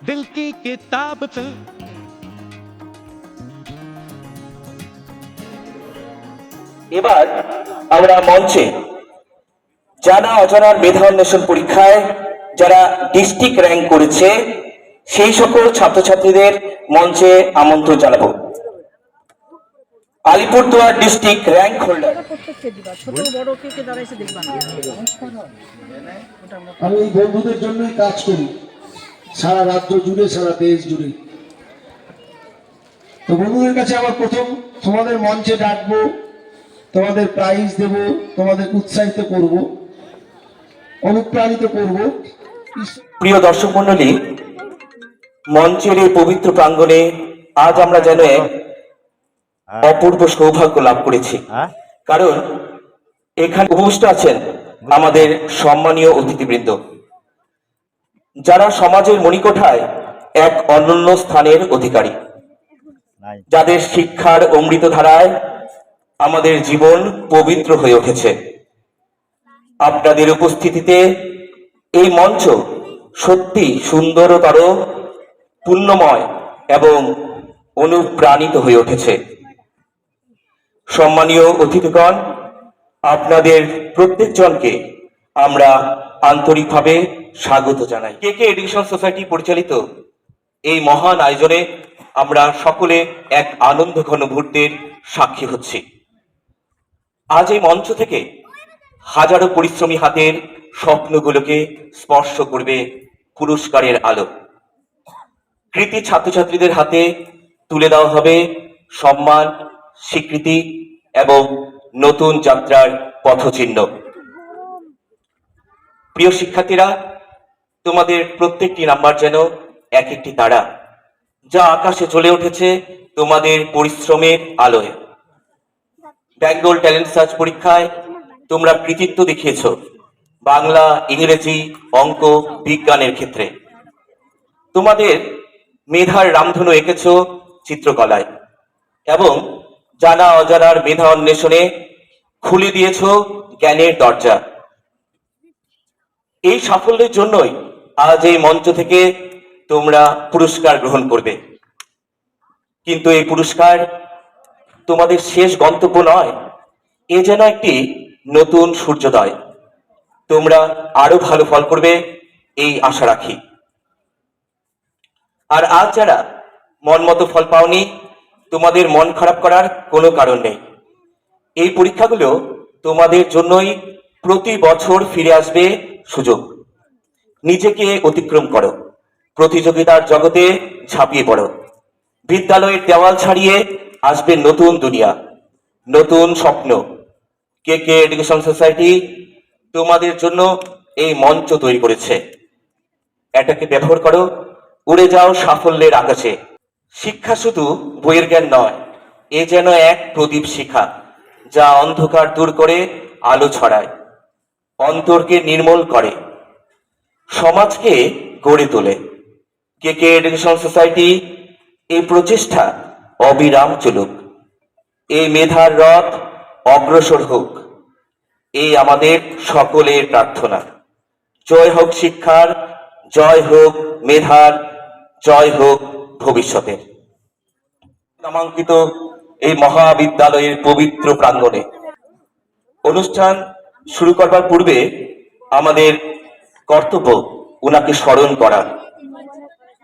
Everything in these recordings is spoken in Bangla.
दिल की किताब पे। এবার আমরা মঞ্চে জানা অজানার মেধা অন্বেষণ পরীক্ষায় যারা ডিস্ট্রিক্ট র্যাঙ্ক করেছে সেই সকল ছাত্রছাত্রীদের মঞ্চে আমন্ত্রণ জানাবো। Alipurduar district rank holder. আমি এই বন্ধুদের জন্যই কাজ করি, সারা রাজ্য জুড়ে, সারা দেশ জুড়ে। তো বন্ধুদের কাছে আমার প্রথম তোমাদের মঞ্চে ডাকবো, তোমাদের প্রাইজ দেব, তোমাদের উৎসাহিত করব, অনুপ্রাণিত করব। প্রিয় দর্শক মন্ডলী, মঞ্চের এই পবিত্র প্রাঙ্গণে আজ আমরা যেন এক অপূর্ব সৌভাগ্য লাভ করেছি, কারণ এখানে উপবিষ্ট আছেন আমাদের সম্মানীয় অতিথিবৃন্দ, যারা সমাজের মণিকোঠায় এক অনন্য স্থানের অধিকারী, যাদের শিক্ষার অমৃত ধারায় আমাদের জীবন পবিত্র হয়ে উঠেছে। আপনাদের উপস্থিতিতে এই মঞ্চ সত্যি সুন্দরতর, পুণ্যময় এবং অনুপ্রাণিত হয়ে উঠেছে। সম্মানীয় অতিথিগণ, আপনাদের প্রত্যেকজনকে আমরা আন্তরিকভাবে স্বাগত জানাই। কে এডুকেশন সোসাইটি পরিচালিত এই মহান আয়োজনে আমরা সকলে এক আনন্দঘন মুহূর্তের সাক্ষী হচ্ছি। আজ এই মঞ্চ থেকে হাজারো পরিশ্রমী হাতের স্বপ্নগুলোকে স্পর্শ করবে পুরস্কারের আলো। কৃতি ছাত্রছাত্রীদের হাতে তুলে দেওয়া হবে সম্মান, স্বীকৃতি এবং নতুন যাত্রার পথচিহ্ন। প্রিয় শিক্ষার্থীরা, তোমাদের প্রত্যেকটি নাম্বার যেন এক একটি তারা, যা আকাশে জ্বলে উঠেছে তোমাদের পরিশ্রমের আলোয়। বেঙ্গল ট্যালেন্ট সার্চ পরীক্ষায় তোমরা কৃতিত্ব দেখিয়েছ বাংলা, ইংরেজি, অঙ্ক, বিজ্ঞানের ক্ষেত্রে। তোমাদের মেধার রামধনু এঁকেছ চিত্রকলায় এবং জানা অজানার মেধা অন্বেষণে খুলে দিয়েছ জ্ঞানের দরজা। এই সাফল্যের জন্যই আজ এই মঞ্চ থেকে তোমরা পুরস্কার গ্রহণ করবে। কিন্তু এই পুরস্কার তোমাদের শেষ গন্তব্য নয়, এ যেন একটি নতুন সূর্যোদয়। তোমরা আরো ভালো ফল করবে এই আশা রাখি। আর আজ যারা মন মতো ফল পাওনি, তোমাদের মন খারাপ করার কোনো কারণ নেই। এই পরীক্ষাগুলো তোমাদের জন্যই প্রতি বছর ফিরে আসবে সুযোগ। নিজেকে অতিক্রম করো, প্রতিযোগিতার জগতে ঝাঁপিয়ে পড়ো। বিদ্যালয়ের দেওয়াল ছাড়িয়ে আসবে নতুন দুনিয়া, নতুন স্বপ্ন। কে এডুকেশন সোসাইটি তোমাদের জন্য এই মঞ্চ তৈরি করেছে। এটাকে ব্যবহার করো, উড়ে যাও সাফল্যের আকাশে। শিক্ষা শুধু বইয়ের জ্ঞান নয়, এ যেন এক প্রদীপ শিখা, যা অন্ধকার দূর করে আলো ছড়ায়, অন্তরকে নির্মল করে, সমাজকে গড়ে তোলে। কে এডুকেশন সোসাইটি এই প্রচেষ্টা অবিরাম চলুক, এই মেধার রথ অগ্রসর হোক, এই আমাদের সকলের প্রার্থনা। জয় হোক শিক্ষার, জয় হোক মেধার, জয় হোক ভবিষ্যতের। নামাঙ্কিত এই মহাবিদ্যালয়ের পবিত্র প্রাঙ্গণে অনুষ্ঠান শুরু করবার পূর্বে আমাদের কর্তব্য উনাকে স্মরণ করা।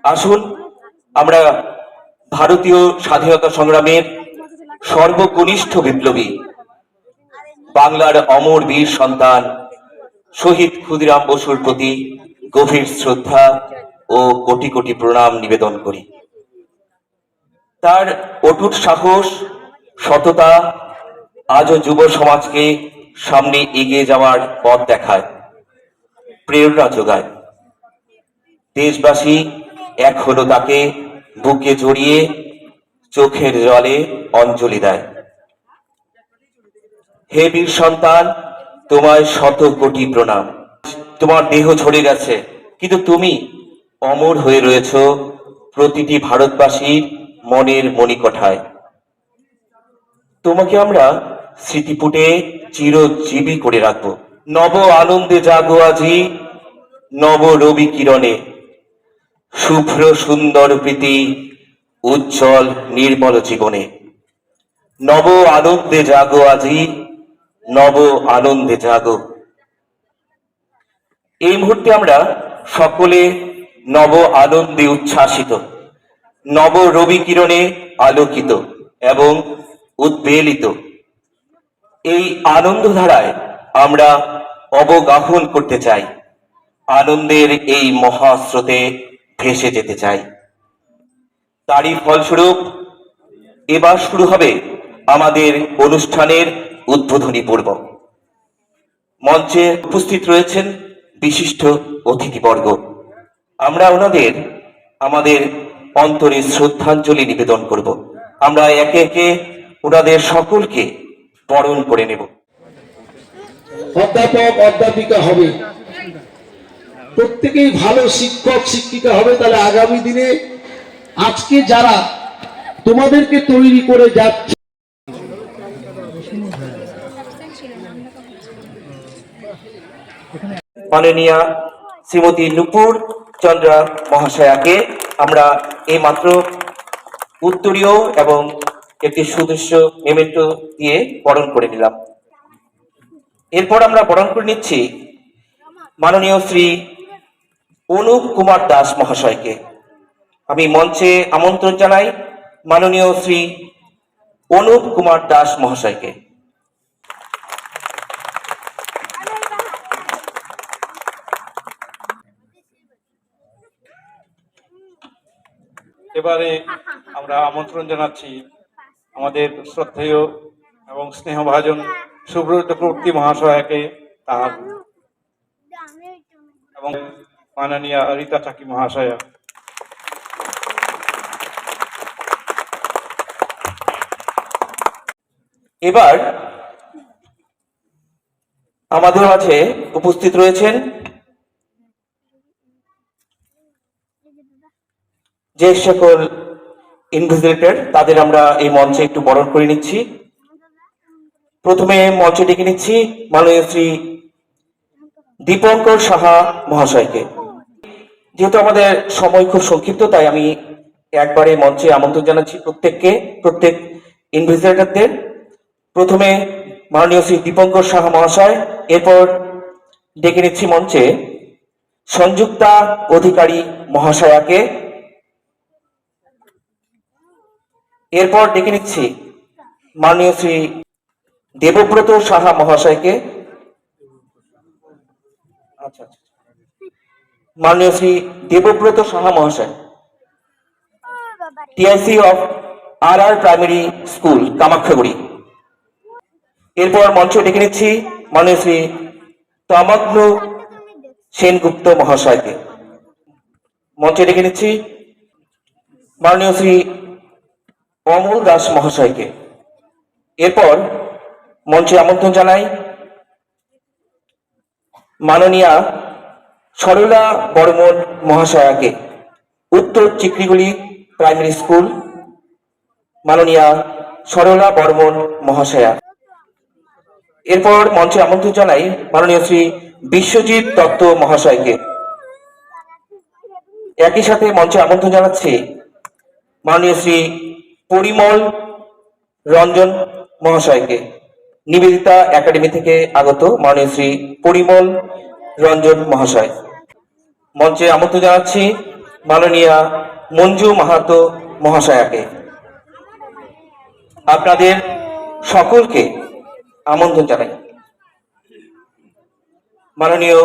আসুন আমরা ভারতীয় স্বাধীনতা সংগ্রামের সর্বকনিষ্ঠ বিপ্লবী, বাংলার অমর বীর সন্তান শহীদ ক্ষুদিরাম বসুর প্রতি গভীর শ্রদ্ধা ও কোটি কোটি প্রণাম নিবেদন করি। তার অটুট সাহস, সততা আজও যুব সমাজকে সামনে এগিয়ে যাওয়ার পথ দেখায়, প্রেরণা যোগায়। দেশবাসী এক হলো তাকে বুকে জড়িয়ে চোখের জলে অঞ্জলি দেয়। হে বীর সন্তান, তোমায় শত কোটি প্রণাম। তোমার দেহ ঝরে গেছে, কিন্তু তুমি অমর হয়ে রয়েছ প্রতিটি ভারতবাসীর মনের মণিকোঠায়। তোমাকে আমরা স্মৃতিপুটে চিরজীবী করে রাখবো। নব আনন্দে জাগো আজি, নব রবি কিরণে। শুভ্র সুন্দর প্রীতি উজ্জ্বল নির্মল জীবনে। নব আনন্দে জাগো আজি, নব আনন্দে জাগো। এই মুহূর্তে আমরা সকলে নব আনন্দে উচ্ছ্বাসিত, নব রবি কিরণে আলোকিত এবং উদ্বেলিত। এই আনন্দ ধারায় আমরা অবগাহন করতে চাই, আনন্দের এই মহাস্রোতে ভেসে যেতে চাই। তারই ফলস্বরূপ এবার শুরু হবে আমাদের অনুষ্ঠানের উদ্বোধনী পর্ব। মঞ্চে উপস্থিত রয়েছেন বিশিষ্ট অতিথিবর্গ। আমরা ওনাদের আমাদের অন্তরে শ্রদ্ধাঞ্জলি নিবেদন করব। আমরা একে একে ওনাদের সকলকে বরণ করে নেব। অধ্যাপক অধ্যাপিকা হবে, প্রত্যেকেই ভালো শিক্ষক শিক্ষিকা হবে। তাহলে আগামী দিনে আজকে যারা তোমাদেরকে তৈরি করে যাচ্ছে, মাননীয়া শ্রীমতী নূপুর চন্দ্রা মহাশয়াকে আমরা এই মাত্র উত্তরীয় এবং একটি সুদৃশ্য মেমেন্টো দিয়ে বরণ করে নিলাম। এরপর আমরা বরণ করে নিচ্ছি মাননীয় শ্রী অনুপ কুমার দাস মহাশয়কে। আমি মঞ্চে আমন্ত্রণ জানাই মাননীয় শ্রী অনুপ কুমার দাস মহাশয়কে। এবারে আমরা আমন্ত্রণ জানাচ্ছি আমাদের শ্রদ্ধেয় এবং স্নেহভাজন সুব্রত কর্তী মহাশয়াকে, তার এবং মাননীয়া রীতা চাকি মহাশয়া। এবার আমাদের মাঝে উপস্থিত রয়েছেন যে সকল ইনভিজিলেটর, তাদের আমরা এই মঞ্চে একটু বরণ করে নিচ্ছি। প্রথমে মঞ্চে ডেকে নিচ্ছি মাননীয় শ্রী দীপঙ্কর সাহা মহাশয়কে। যেহেতু আমাদের সময় খুব সংক্ষিপ্ত, তাই আমি একবারে মঞ্চে আমন্ত্রণ জানাচ্ছি প্রত্যেক ইনভিজিলেটরদের। প্রথমে মাননীয় শ্রী দীপঙ্কর সাহা মহাশয়, এরপর ডেকে নিচ্ছি মঞ্চে সংযুক্তা অধিকারী মহাশয়াকে, এরপর ডেকে নিচ্ছি মাননীয় শ্রী দেবব্রত সাহা মহাশয়কে, মাননীয় শ্রী দেবব্রত সাহা মহাশয়, TIC of R primary school Kamakhyaguri. এরপর মঞ্চে ডেকে নিচ্ছি মাননীয় শ্রী তমগ্ন সেনগুপ্ত মহাশয়কে। মঞ্চে ডেকে নিচ্ছি মাননীয় শ্রী অমল দাস মহাশয়কে। এরপর মঞ্চে আমন্ত্রণ জানাই মাননীয়া সরলা বর্মন মহাশয়াকে, উত্তর চিকরিগুলি প্রাইমারি স্কুল, মাননীয়া সরলা বর্মন মহাশয়া। এরপর মঞ্চে আমন্ত্রণ জানাই মাননীয় শ্রী বিশ্বজিৎ দত্ত মহাশয়কে। একই সাথে মঞ্চে আমন্ত্রণ জানাচ্ছি মাননীয় শ্রী পরিমল রঞ্জন মহাশয়কে, নিবেদিতা একাডেমি থেকে আগত মাননীয় শ্রী পরিমল রঞ্জন মহাশয়। মঞ্চে আমন্ত্রণ জানাচ্ছি মাননীয়া মঞ্জু মাহাতো মহাশয়াকে। আপনাদের সকলকে আমন্ত্রণ জানাই। মাননীয়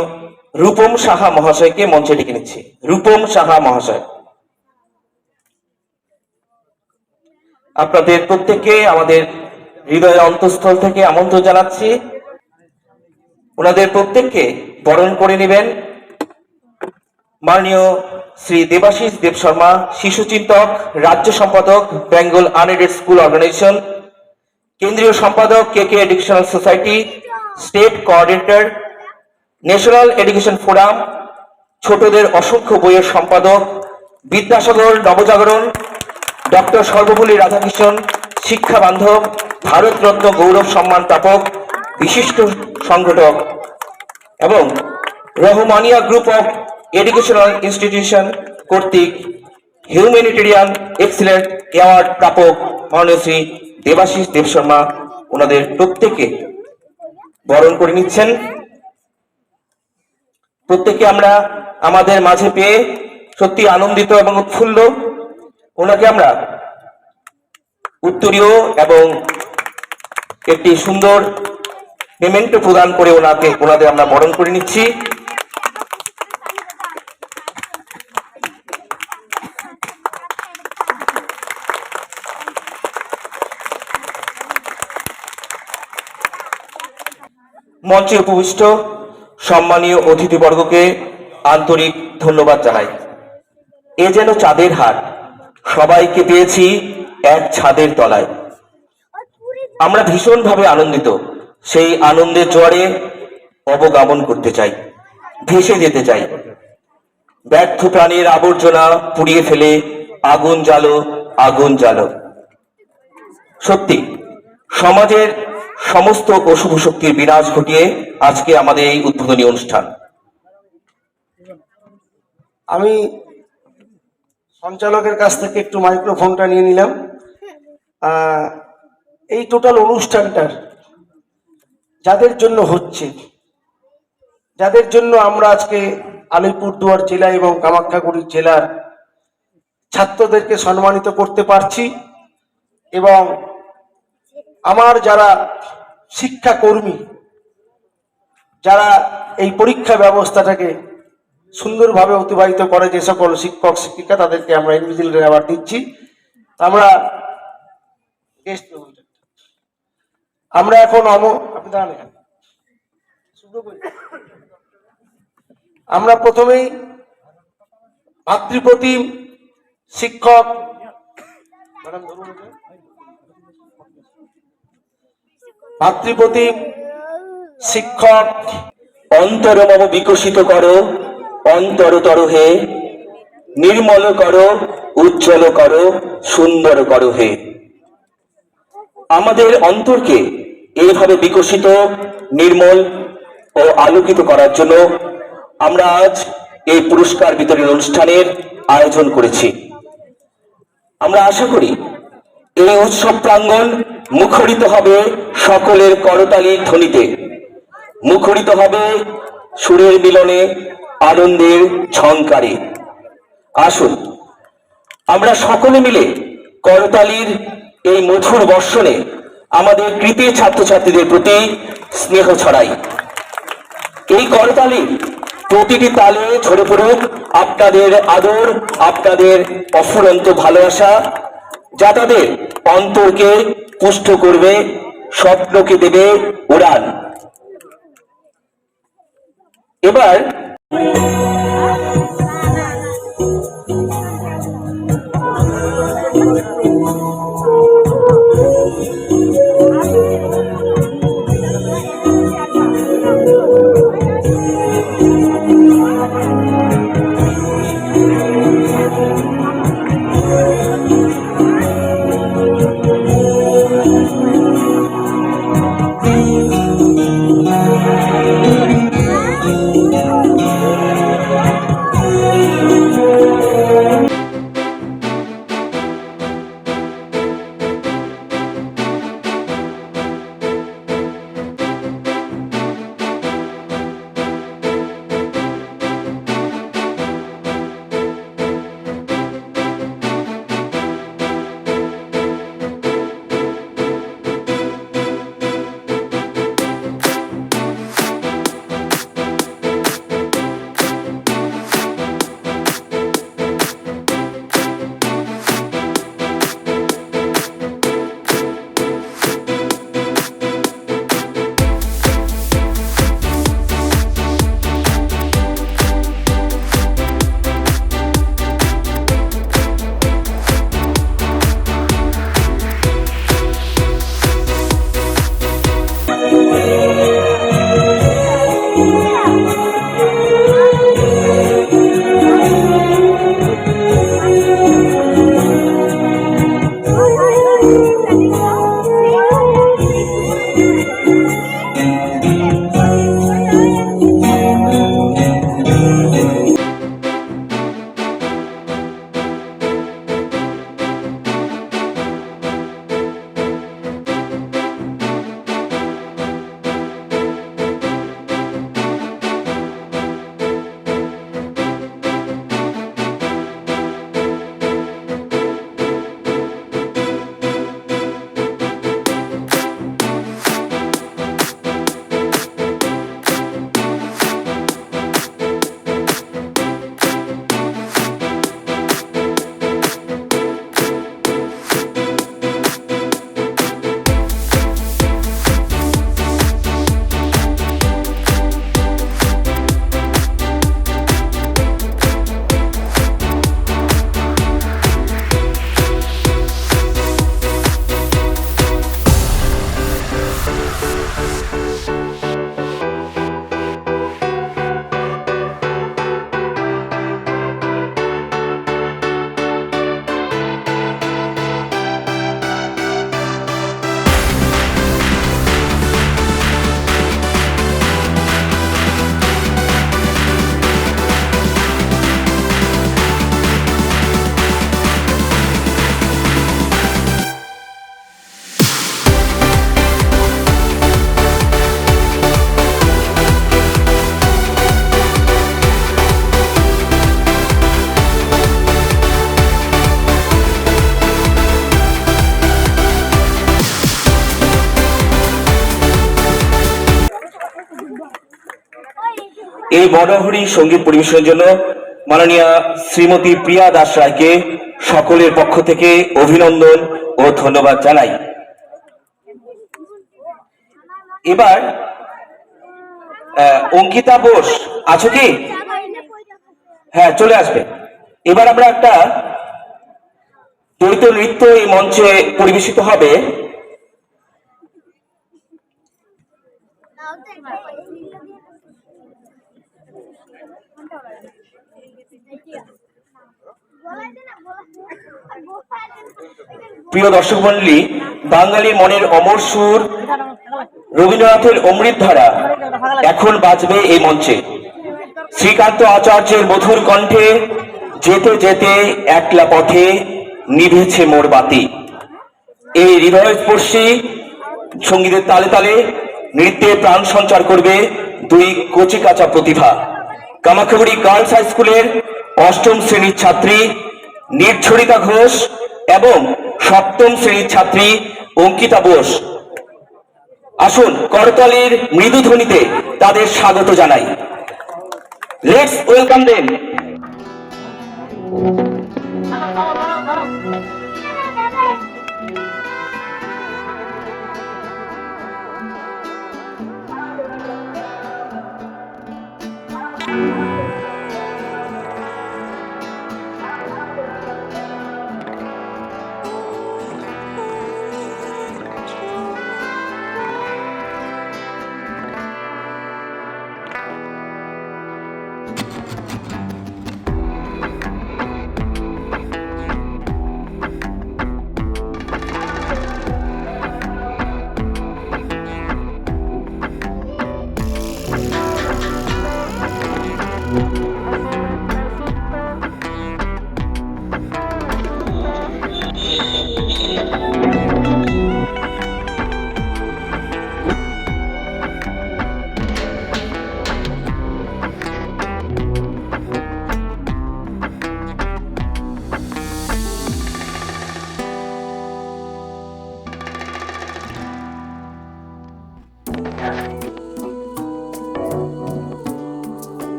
রূপম সাহা মহাশয়কে মঞ্চে ডেকে নিচ্ছি। রূপম সাহা মহাশয়, আপনাদের প্রত্যেককে আমাদের হৃদয়ের অন্তঃস্থল থেকে আমন্ত্রণ জানাচ্ছি। ওনাদের প্রত্যেককে বরণ করে নেবেন মাননীয় শ্রী দেবাশিস দেব শর্মা, শিশু চিন্তক, রাজ্য সম্পাদক বেঙ্গল আনএডেড স্কুল অর্গানাইজেশন, কেন্দ্রীয় সম্পাদক KK educational society, state coordinator national education forum, ছোটদের অসংখ্য বইয়ের সম্পাদক বিদ্যাসাগর নবজাগরণ, ডক্টর সর্বপল্লী রাধাকৃষ্ণন শিক্ষা বান্ধব, ভারতরত্ন গৌরব সম্মান প্রাপক বিশিষ্ট সংগঠক এবং Rahmania group of educational institution, কর্তৃক হিউম্যানিটেরিয়ান এক্সিলেন্ট অ্যাওয়ার্ড প্রাপক মাননীয় শ্রী দেবাশিস দেব শর্মা ওনাদের প্রত্যেকে বরণ করে নিচ্ছেন। প্রত্যেকে আমরা আমাদের মাঝে পেয়ে সত্যি আনন্দিত এবং উৎফুল্ল। ওনাকে আমরা উত্তরীয় এবং একটি সুন্দর পেমেন্টও প্রদান করে ওনাদের আমরা বরণ করে নিচ্ছি। মঞ্চে উপবিষ্ট সম্মানীয় অতিথিবর্গকে আন্তরিক ধন্যবাদ জানাই। এ যেন চাঁদের হাট, সবাইকে পেয়েছি এক ছাদের তলায়। আমরা ভীষণভাবে আনন্দিত। সেই আনন্দের জোয়ারে অবগামন করতে চাই, ভেসে যেতে চাই। ব্যর্থ প্রাণীর আবর্জনা পুড়িয়ে ফেলে আগুন জ্বালো, আগুন জ্বালো। সত্যি সমাজের সমস্ত অশুভ শক্তির বিনাশ ঘটিয়ে আজকে আমাদের এই উদ্বোধনী অনুষ্ঠান। আমি সঞ্চালকের কাছ থেকে একটু মাইক্রোফোনটা নিয়ে নিলাম। এই টোটাল অনুষ্ঠানটার যাদের জন্য হচ্ছে, যাদের জন্য আমরা আজকে আলিপুরদুয়ার জেলা এবং কামাখ্যাগুড়ি জেলার ছাত্রদেরকে সম্মানিত করতে পারছি, এবং আমার যারা শিক্ষাকর্মী, যারা এই পরীক্ষা ব্যবস্থাটাকে সুন্দরভাবে অতিবাহিত করে, যে সকল শিক্ষক শিক্ষিকা, তাদেরকে আমরা ইন্ডিভিজুয়াল অ্যাওয়ার্ড দিচ্ছি। আমরা এখন আপনি দাঁড়ান এখানে। আমরা প্রথমেই ভাতৃপ্রতিম শিক্ষক ভাতৃপ্রতিম শিক্ষক অন্তর মম বিকশিত করো, অন্তরতর হে, নির্মল করো, উজ্জ্বল করো, সুন্দর করো হে। আমাদের অন্তরকে এইভাবে বিকশিত, নির্মল ও আলোকিত করার জন্য আমরা আজ এই পুরস্কার বিতরণ অনুষ্ঠানের আয়োজন করেছি। আমরা আশা করি এই উৎসব প্রাঙ্গণ মুখরিত হবে সকলের করতালির ধ্বনিতে, মুখরিত হবে সুরের মিলনে, আনন্দের ঝংকারে। আসুন আমরা সকলে মিলে করতালির এই মধুর বর্ষণে আমাদের কৃতি ছাত্রছাত্রীদের প্রতি স্নেহ ছড়াই। এই করতালির প্রতিটি তালে ঝরে পড়ুক আপনাদের আদর, আপনাদের অফুরন্ত ভালোবাসা, যা তাদের অন্তরকে পুষ্ট করবে, স্বপ্নকে দেবে উড়ান। এবার এই মনোহরী সঙ্গীত পরিবেশনের জন্য মাননীয়া শ্রীমতী প্রিয়া দাস রায়কে সকলের পক্ষ থেকে অভিনন্দন ও ধন্যবাদ জানাই। এবার অঙ্কিতা বোস আছো কি? হ্যাঁ, চলে আসবে। এবার আমরা একটা দ্বৈত নৃত্য এই মঞ্চে পরিবেশিত হবে। প্রিয় দর্শক মণ্ডলী, বাঙালি মনের অমর সুর রবীন্দ্রনাথের অমৃতধারা এখন বাজবে এই মঞ্চে। শ্রীকান্ত আচার্যের মধুর কণ্ঠে যেতে যেতে একলা পথে নিভেছে মোর বাতি। এই হৃদয়স্পর্শী সঙ্গীতের তালে তালে নৃত্যে প্রাণ সঞ্চার করবে দুই কচিকাঁচা প্রতিভা। কামাখ্যাগুড়ি গার্লস হাই স্কুলের ৮ম শ্রেণীর ছাত্রী নির্ঝরিতা ঘোষ এবং ৭ম শ্রেণীর ছাত্রী অঙ্কিতা বোস। আসুন করতালির মৃদু ধ্বনিতে তাদের স্বাগত জানাই। Let's welcome them.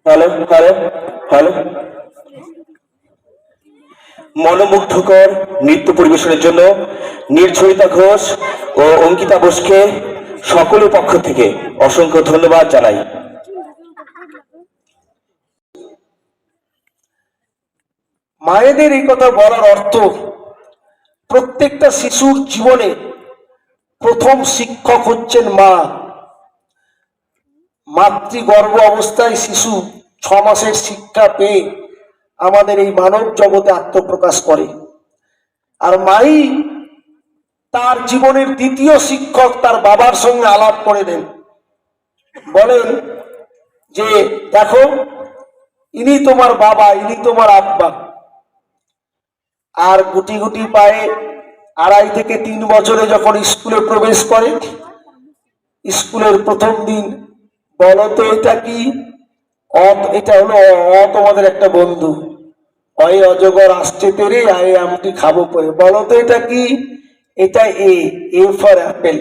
Hello hello hello. মনোমুগ্ধকর নৃত্য পরিবেশনের জন্য নির্ঝরিতা ঘোষ ও অঙ্কিতা বোসকে সকলের পক্ষ থেকে অসংখ্য ধন্যবাদ জানাই। মায়েদের এই কথা বলার অর্থ, প্রত্যেকটা শিশুর জীবনে প্রথম শিক্ষক হচ্ছেন মা। মাতৃগর্ভ অবস্থায় শিশু 6 মাসের শিক্ষা পেয়ে আমাদের এই মানব জগতে আত্মপ্রকাশ করে, আর মাই তার জীবনের দ্বিতীয় শিক্ষক তার বাবার সঙ্গে আলাপ করে দেন, বলেন যে দেখো ইনি তোমার বাবা, ইনি তোমার আব্বা। আর গুটি গুটি পায়ে 2.5 থেকে 3 বছরে যখন স্কুলে প্রবেশ করে, স্কুলের প্রথম দিন, বলো তো এটা কি? এটা হলো তোমাদের একটা বন্ধু, অয়ে অজগর আসছে তেরে, আয়ে আমটি খাবো পরে। বলো তো এটা কি? এটা A for apple,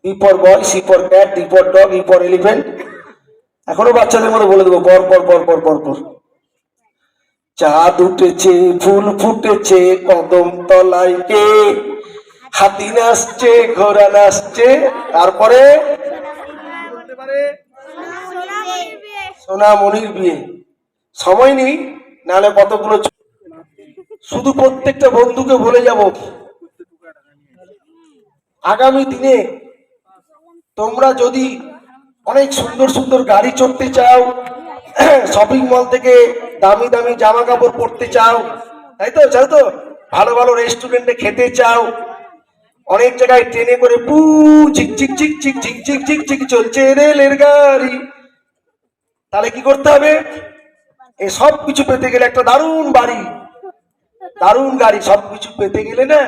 B for boy, C for cat, D for dog, E for elephant. এখনো বাচ্চাদের মধ্যে বলে দেবো পর পর পর পর পর পর। চাঁদ উঠেছে, ফুল ফুটেছে কদম তলায়, কে? হাতি নাচছে, ঘোড়া নাচছে, তারপরে সোনামণির বিয়ে। সময় নেই, নাহলে কতগুলো শুধু প্রত্যেকটা বন্ধুকে বলে যাব, আগামী দিনে তোমরা যদি অনেক সুন্দর সুন্দর গাড়ি চড়তে চাও, শপিং মল থেকে দামি দামি জামা কাপড় পরতে চাও, তাই তো? চাও তো? ভালো ভালো রেস্টুরেন্টে খেতে চাও, অনেক জায়গায় ট্রেনে করে পু ঝিক ঝিক ঝিক ঝিক ঝিক ঝিক ঝিক ঝিক চলছে রেলের গাড়ি, তাহলে কি করতে হবে? এই সব কিছু পেতে গেলে একটা দারুণ বাড়ি, দারুণ গাড়ি, সবকিছু পেতে গেলে না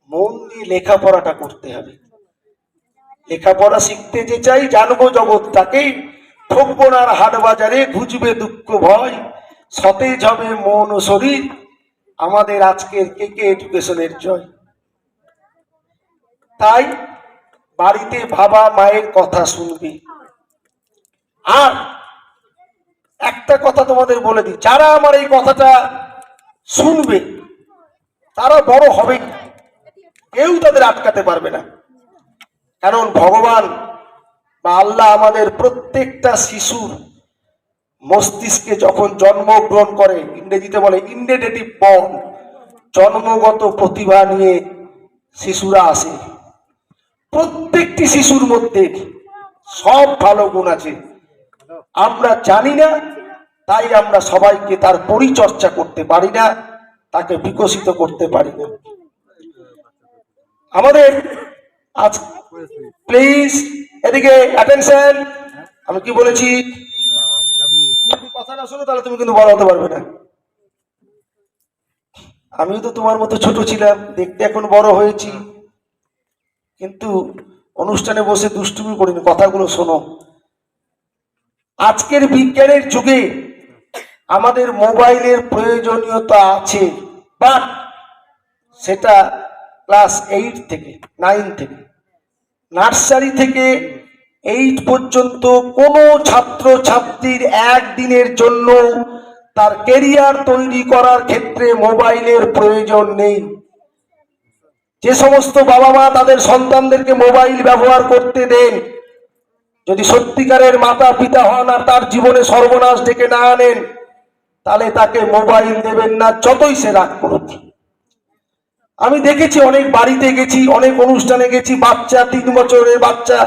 মন দিয়ে লেখাপড়াটা করতে হবে। লেখাপড়া শিখতে যে চাই, জানবো জগৎটাকে, ঠকবো না আর হাট বাজারে, ঘুচবে দুঃখ ভয়, সতেজ হবে মন ও শরীর, আমাদের আজকের কেকে এডুকেশনের জয়। তাই বাড়িতে বাবা মায়ের কথা শুনবে। আর একটা কথা তোমাদের বলে দিই, যারা আমার এই কথাটা শুনবে তারা বড় হবে, কেউ তাদের আটকাতে পারবে না। কারণ ভগবান বা আল্লাহ আমাদের প্রত্যেকটা শিশুর মস্তিষ্কে যখন জন্মগ্রহণ করে, ইংরেজিতে বলে ইনহেরিটেড বর্ন, জন্মগত প্রতিভা নিয়ে শিশুরা আসে। প্রত্যেকটি শিশুর মধ্যে সব ভালো গুণ আছে, আমরা জানি না, তাই আমরা সবাইকে তার পরিচর্যা করতে পারি না, তাকে বিকশিত করতে পারি না। আমাদের আজ প্লিজ এদিকে অ্যাটেনশন, আমি কি বলেছি? তুমি যদি কথা না শোনো তাহলে তুমি কিন্তু বড় হতে পারবে না। আমিও তো তোমার মতো ছোট ছিলাম, দেখতে এখন বড় হয়েছি, কিন্তু অনুষ্ঠানে বসে দুষ্টুমি করিনি। কথাগুলো শোনো। আজকের বিজ্ঞানের যুগে আমাদের মোবাইলের প্রয়োজনীয়তা আছে, বাট সেটা ক্লাস 8 থেকে 9 থেকে, নার্সারি থেকে 8 পর্যন্ত কোনো ছাত্র ছাত্রীর একদিনের জন্য তার ক্যারিয়ার তৈরি করার ক্ষেত্রে মোবাইলের প্রয়োজন নেই। যে সমস্ত বাবা মা তাদের সন্তানদেরকে মোবাইল ব্যবহার করতে দেন, যদি সত্যিকারের মাতা পিতা হন আর তার জীবনে সর্বনাশ ডেকে না আনেন, তাহলে তাকে মোবাইল দেবেন না, যতই সে রাগ করুক। আমি দেখেছি, অনেক বাড়িতে গেছি, অনেক অনুষ্ঠানে গেছি, বাচ্চা 3 বছরের বাচ্চা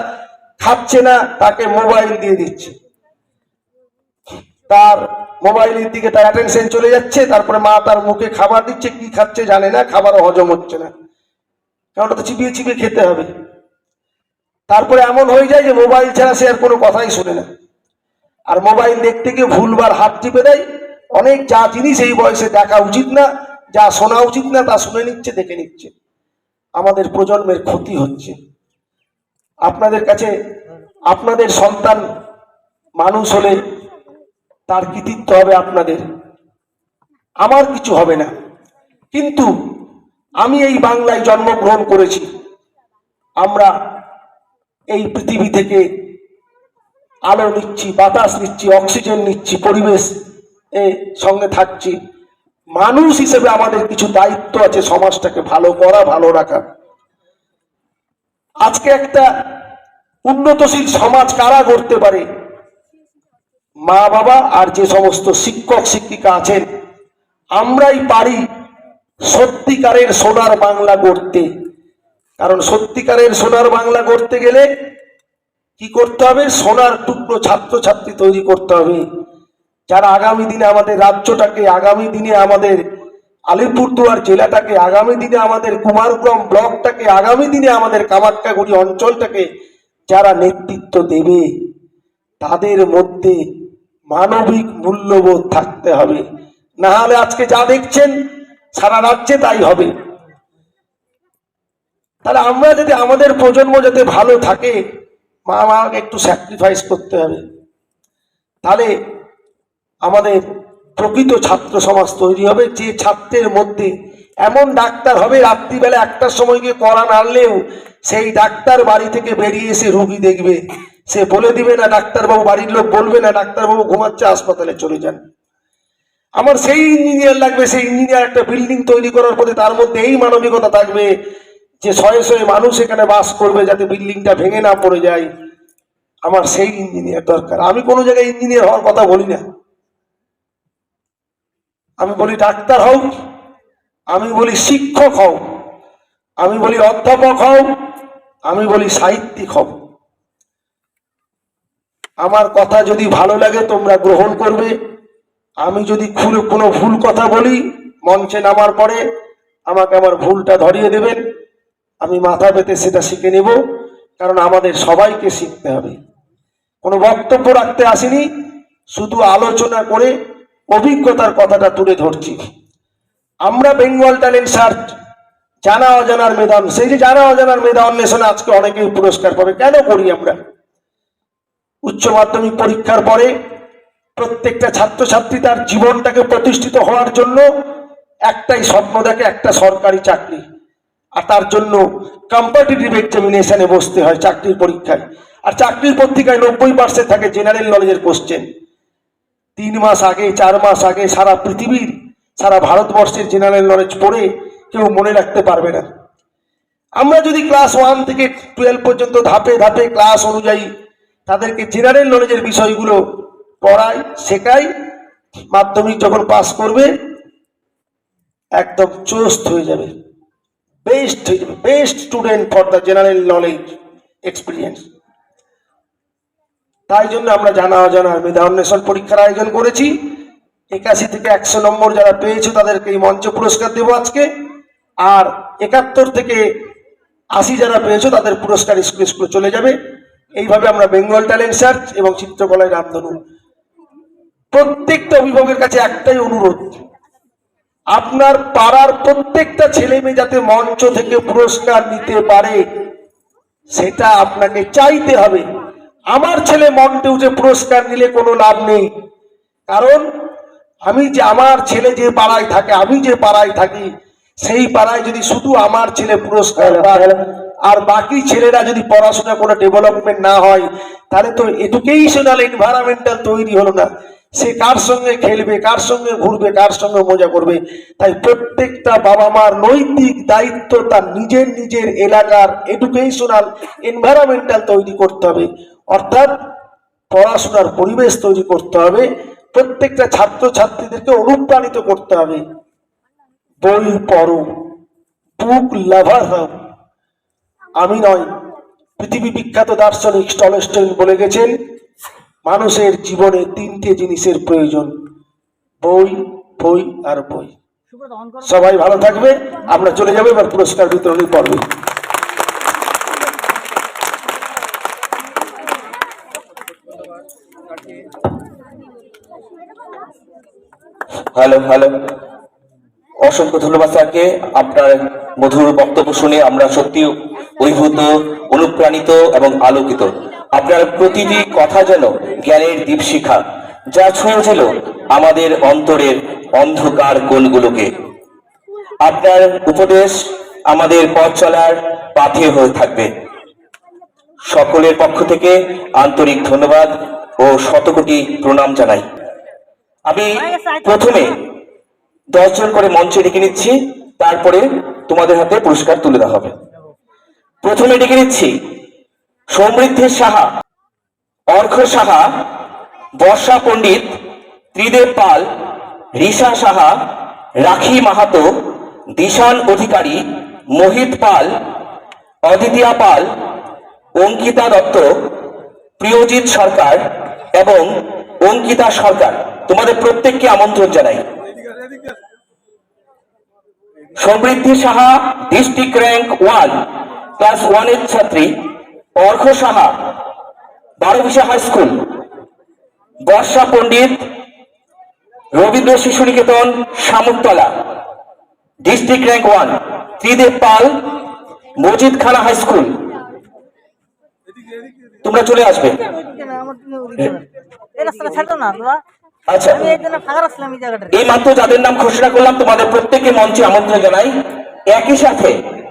খাচ্ছে না, তাকে মোবাইল দিয়ে দিচ্ছে, তার মোবাইলের দিকে তার অ্যাটেনশন চলে যাচ্ছে, তারপরে মা তার মুখে খাবার দিচ্ছে, কি খাচ্ছে জানে না, খাবারও হজম হচ্ছে না, কারণ ওটা চিবিয়ে চিবিয়ে খেতে হবে। তারপরে এমন হয়ে যায় যে মোবাইল ছাড়া সে আর কোনো কথাই শুনে না, আর মোবাইল দেখতে গিয়ে ভুলবার হাত টিপে দেয়। অনেক যা জিনিস এই বয়সে দেখা উচিত না, যা শোনা উচিত না, তা শুনে নিচ্ছে, দেখে নিচ্ছে। আমাদের প্রজন্মের ক্ষতি হচ্ছে। আপনাদের কাছে আপনাদের সন্তান মানুষ হলে তার কৃতিত্ব হবে আপনাদের, আমার কিছু হবে না। কিন্তু আমি এই বাংলায় জন্মগ্রহণ করেছি, আমরা এই পৃথিবী থেকে আলো নিচ্ছি, বাতাস নিচ্ছি, অক্সিজেন নিচ্ছি, পরিবেশ সঙ্গে থাকছি। মানুষ হিসেবে আমাদের কিছু দায়িত্ব আছে, সমাজটাকে ভালো করা, ভালো রাখা। আজকে একটা উন্নতশীল সমাজ কারা গড়তে পারে? মা বাবা আর যে সমস্ত শিক্ষক শিক্ষিকা আছেন, আমরাই পারি সত্যিকারের সোনার বাংলা গড়তে। কারণ সত্যিকারের সোনার বাংলা গড়তে গেলে কি করতে হবে? সোনার টুকরো ছাত্রছাত্রী তৈরি করতে হবে, যারা আগামী দিনে আমাদের রাজ্যটাকে, আগামী দিনে আমাদের আলিপুরদুয়ার জেলাটাকে আগামী দিনে, আমাদের কুমারগ্রাম ব্লকটাকে আগামী দিনে, আমাদের কামাখ্যাগুড়ি অঞ্চলটাকে যারা নেতৃত্ব দেবে তাদের মধ্যে মানবিক মূল্যবোধ থাকতে হবে। না হলে আজকে যা দেখছেন সারা রাজ্যে তাই হবে। তাহলে আমরা যদি, আমাদের প্রজন্ম যাতে ভালো থাকে, মা আমাকে একটু স্যাক্রিফাইস করতে হবে। তাহলে আমাদের প্রকৃত ছাত্র সমাজ তৈরি হবে, যে ছাত্রের মধ্যে এমন ডাক্তার হবে রাত্রিবেলা 1টার সময় গিয়ে কড়া নাড়লেও সেই ডাক্তার বাড়ি থেকে বেরিয়ে এসে রোগী দেখবে, সে বলে দিবে না ডাক্তারবাবু, বাড়ির লোক বলবে না ডাক্তারবাবু ঘুমাচ্ছে, হাসপাতালে চলে যান। আমার সেই ইঞ্জিনিয়ার লাগবে, সেই ইঞ্জিনিয়ার একটা বিল্ডিং তৈরি করার পরে তার মধ্যে এই মানবিকতা থাকবে যে শয়ে শয়ে মানুষ এখানে বাস করবে, যাতে বিল্ডিংটা ভেঙে না পড়ে যায়। আমার সেই ইঞ্জিনিয়ার দরকার। আমি কোনো জায়গায় ইঞ্জিনিয়ার হওয়ার কথা বলি না, আমি বলি ডাক্তার হও, আমি বলি শিক্ষক হও, আমি বলি অধ্যাপক হও, আমি বলি সাহিত্যিক হও। আমার কথা যদি ভালো লাগে তোমরা গ্রহণ করবে। আমি যদি কোনো ভুল কথা বলি মঞ্চে নামার পরে আমাকে আমার ভুলটা ধরিয়ে দেবেন, আমি মাথা পেতে সেটা শিখে নেব। কারণ আমাদের সবাইকে শিখতে হবে। কোনো বক্তব্য রাখতে আসিনি, শুধু আলোচনা করে অভিজ্ঞতার কথাটা তুলে ধরছি। আমরা বেঙ্গল ট্যালেন্ট সার্চ জানা অজানার মেধা, সেই যে জানা অজানার মেধা অন্বেষণে আজকে অনেকেই পুরস্কার পাবে। কেন করি আমরা? উচ্চ মাধ্যমিক পরীক্ষার পরে প্রত্যেকটা ছাত্রছাত্রী তার জীবনটাকে প্রতিষ্ঠিত হওয়ার জন্য একটাই স্বপ্ন দেখে, একটা সরকারি চাকরি। আর তার জন্য কম্পিটিটিভ এক্সামিনেশনে বসতে হয়, চাকরির পরীক্ষায়। আর চাকরির পত্রিকায় 90% থাকে জেনারেল নলেজের কোশ্চেন। 3 মাস আগে, 4 মাস আগে সারা পৃথিবীর, সারা ভারতবর্ষের জেনারেল নলেজ পড়ে কেউ মনে রাখতে পারবে না। আমরা যদি ক্লাস 1 থেকে 12 পর্যন্ত ধাপে ধাপে ক্লাস অনুযায়ী তাদেরকে জেনারেল নলেজের বিষয়গুলো পড়াই, শেখাই, মাধ্যমিক যখন পাস করবে একদম চোস্ত হয়ে যাবে, বেস্ট হয়ে যাবে, best student for the general knowledge experience. তাই জন্য আমরা জানা অজানার মেধা অন্বেষণ পরীক্ষার আয়োজন করেছি। 81 থেকে 100 নম্বর যারা পেয়েছে তাদেরকে এই মঞ্চ পুরস্কার দেবো আজকে। আর 71 থেকে 80 যারা পেয়েছে তাদের পুরস্কার স্কুলে স্কুলে চলে যাবে। এইভাবে আমরা বেঙ্গল ট্যালেন্ট সার্চ এবং চিত্রকলায় রামধনু, প্রত্যেকটা অভিভাবকের কাছে একটাই অনুরোধ, আপনার পাড়ার প্রত্যেকটা ছেলে মেয়ে যাতে মঞ্চ থেকে পুরস্কার নিতে পারে সেটা আপনাকে চাইতে হবে। আমার ছেলে মঞ্চে উঠে পুরস্কার নিলে কোনো লাভ নেই। কারণ আমার ছেলে যে পাড়ায় থাকে, আমি যে পাড়ায় থাকি, সেই পাড়ায় যদি শুধু আমার ছেলে পুরস্কার পায় আর বাকি ছেলেরা যদি পড়াশোনা করে ডেভেলপমেন্ট না হয়, তাহলে তো এডুকেশনাল এনভায়রনমেন্টাল তৈরি হলো না। সে কার সঙ্গে খেলবে, কার সঙ্গে ঘুরবে, কার সঙ্গে মজা করবে? তাই প্রত্যেকটা বাবা মার নৈতিক দায়িত্ব তার নিজের নিজের এলাকার এডুকেশনাল এনভায়রনমেন্টাল তৈরি করতে হবে, অর্থাৎ পড়াশোনার পরিবেশ তৈরি করতে হবে। প্রত্যেকটা ছাত্রছাত্রীদেরকে অনুপ্রাণিত করতে হবে, বই পড়ো, বুক লাভার হও। আমি নয়, পৃথিবী বিখ্যাত দার্শনিক টলস্টয় বলে গেছেন, মানুষের জীবনে 3টে জিনিসের প্রয়োজন, বই, বই আর বই। সবাই ভালো থাকবে। আমরা চলে যাবো এবার পুরস্কার বিতরণী পর্বে। হ্যালো হ্যালো, অসংখ্য ধন্যবাদ স্যারকে। আপনার মধুর বক্তব্য শুনে আমরা সত্যি অভিভূত, অনুপ্রাণিত এবং আলোকিত। আপনার প্রতিটি কথা যেন জ্ঞানের দীপশিখা, যা ছুঁয়েছিল আমাদের অন্তরের অন্ধকার কোণগুলোকে। আপনার উপদেশ আমাদের পথ চলার পাথে হয়ে থাকবে। সকলের পক্ষ থেকে আন্তরিক ধন্যবাদ ও শতকোটি প্রণাম জানাই। আমি প্রথমে 10 জন করে মঞ্চে ডেকে নিচ্ছি, তারপরে তোমাদের হাতে পুরস্কার তুলে দেওয়া হবে। প্রথমে ডেকে নিচ্ছি সমৃদ্ধি সাহা, অর্ঘ সাহা, বর্ষা পণ্ডিত, ত্রিদেব পাল, রিসা সাহা, রাখি মাহাতো, দিশান অধিকারী, মোহিত পাল, অদিতিয়া পাল, অঙ্কিতা দত্ত, প্রিয়জিৎ সরকার এবং অঙ্কিতা সরকার। তোমাদের প্রত্যেককে আমন্ত্রণ জানাই। সমৃদ্ধি সাহা ডিস্ট্রিক্ট র্যাঙ্ক 1 ক্লাস 1 এর ছাত্রী, অর্ঘ সাহা 12 হাই স্কুল, বর্ষা পণ্ডিত রবীন্দ্র শিশু নিকেতন শামুকতলা ডিস্ট্রিক্ট র্যাঙ্ক 1, ত্রিদেব পাল মজিদ খানা হাই স্কুল। তোমরা চলে আসবে। আচ্ছা, এই মাত্র যাদের নাম ঘোষণা করলাম তোমাদের প্রত্যেককে মঞ্চে আমন্ত্রণ জানাই। একই সাথে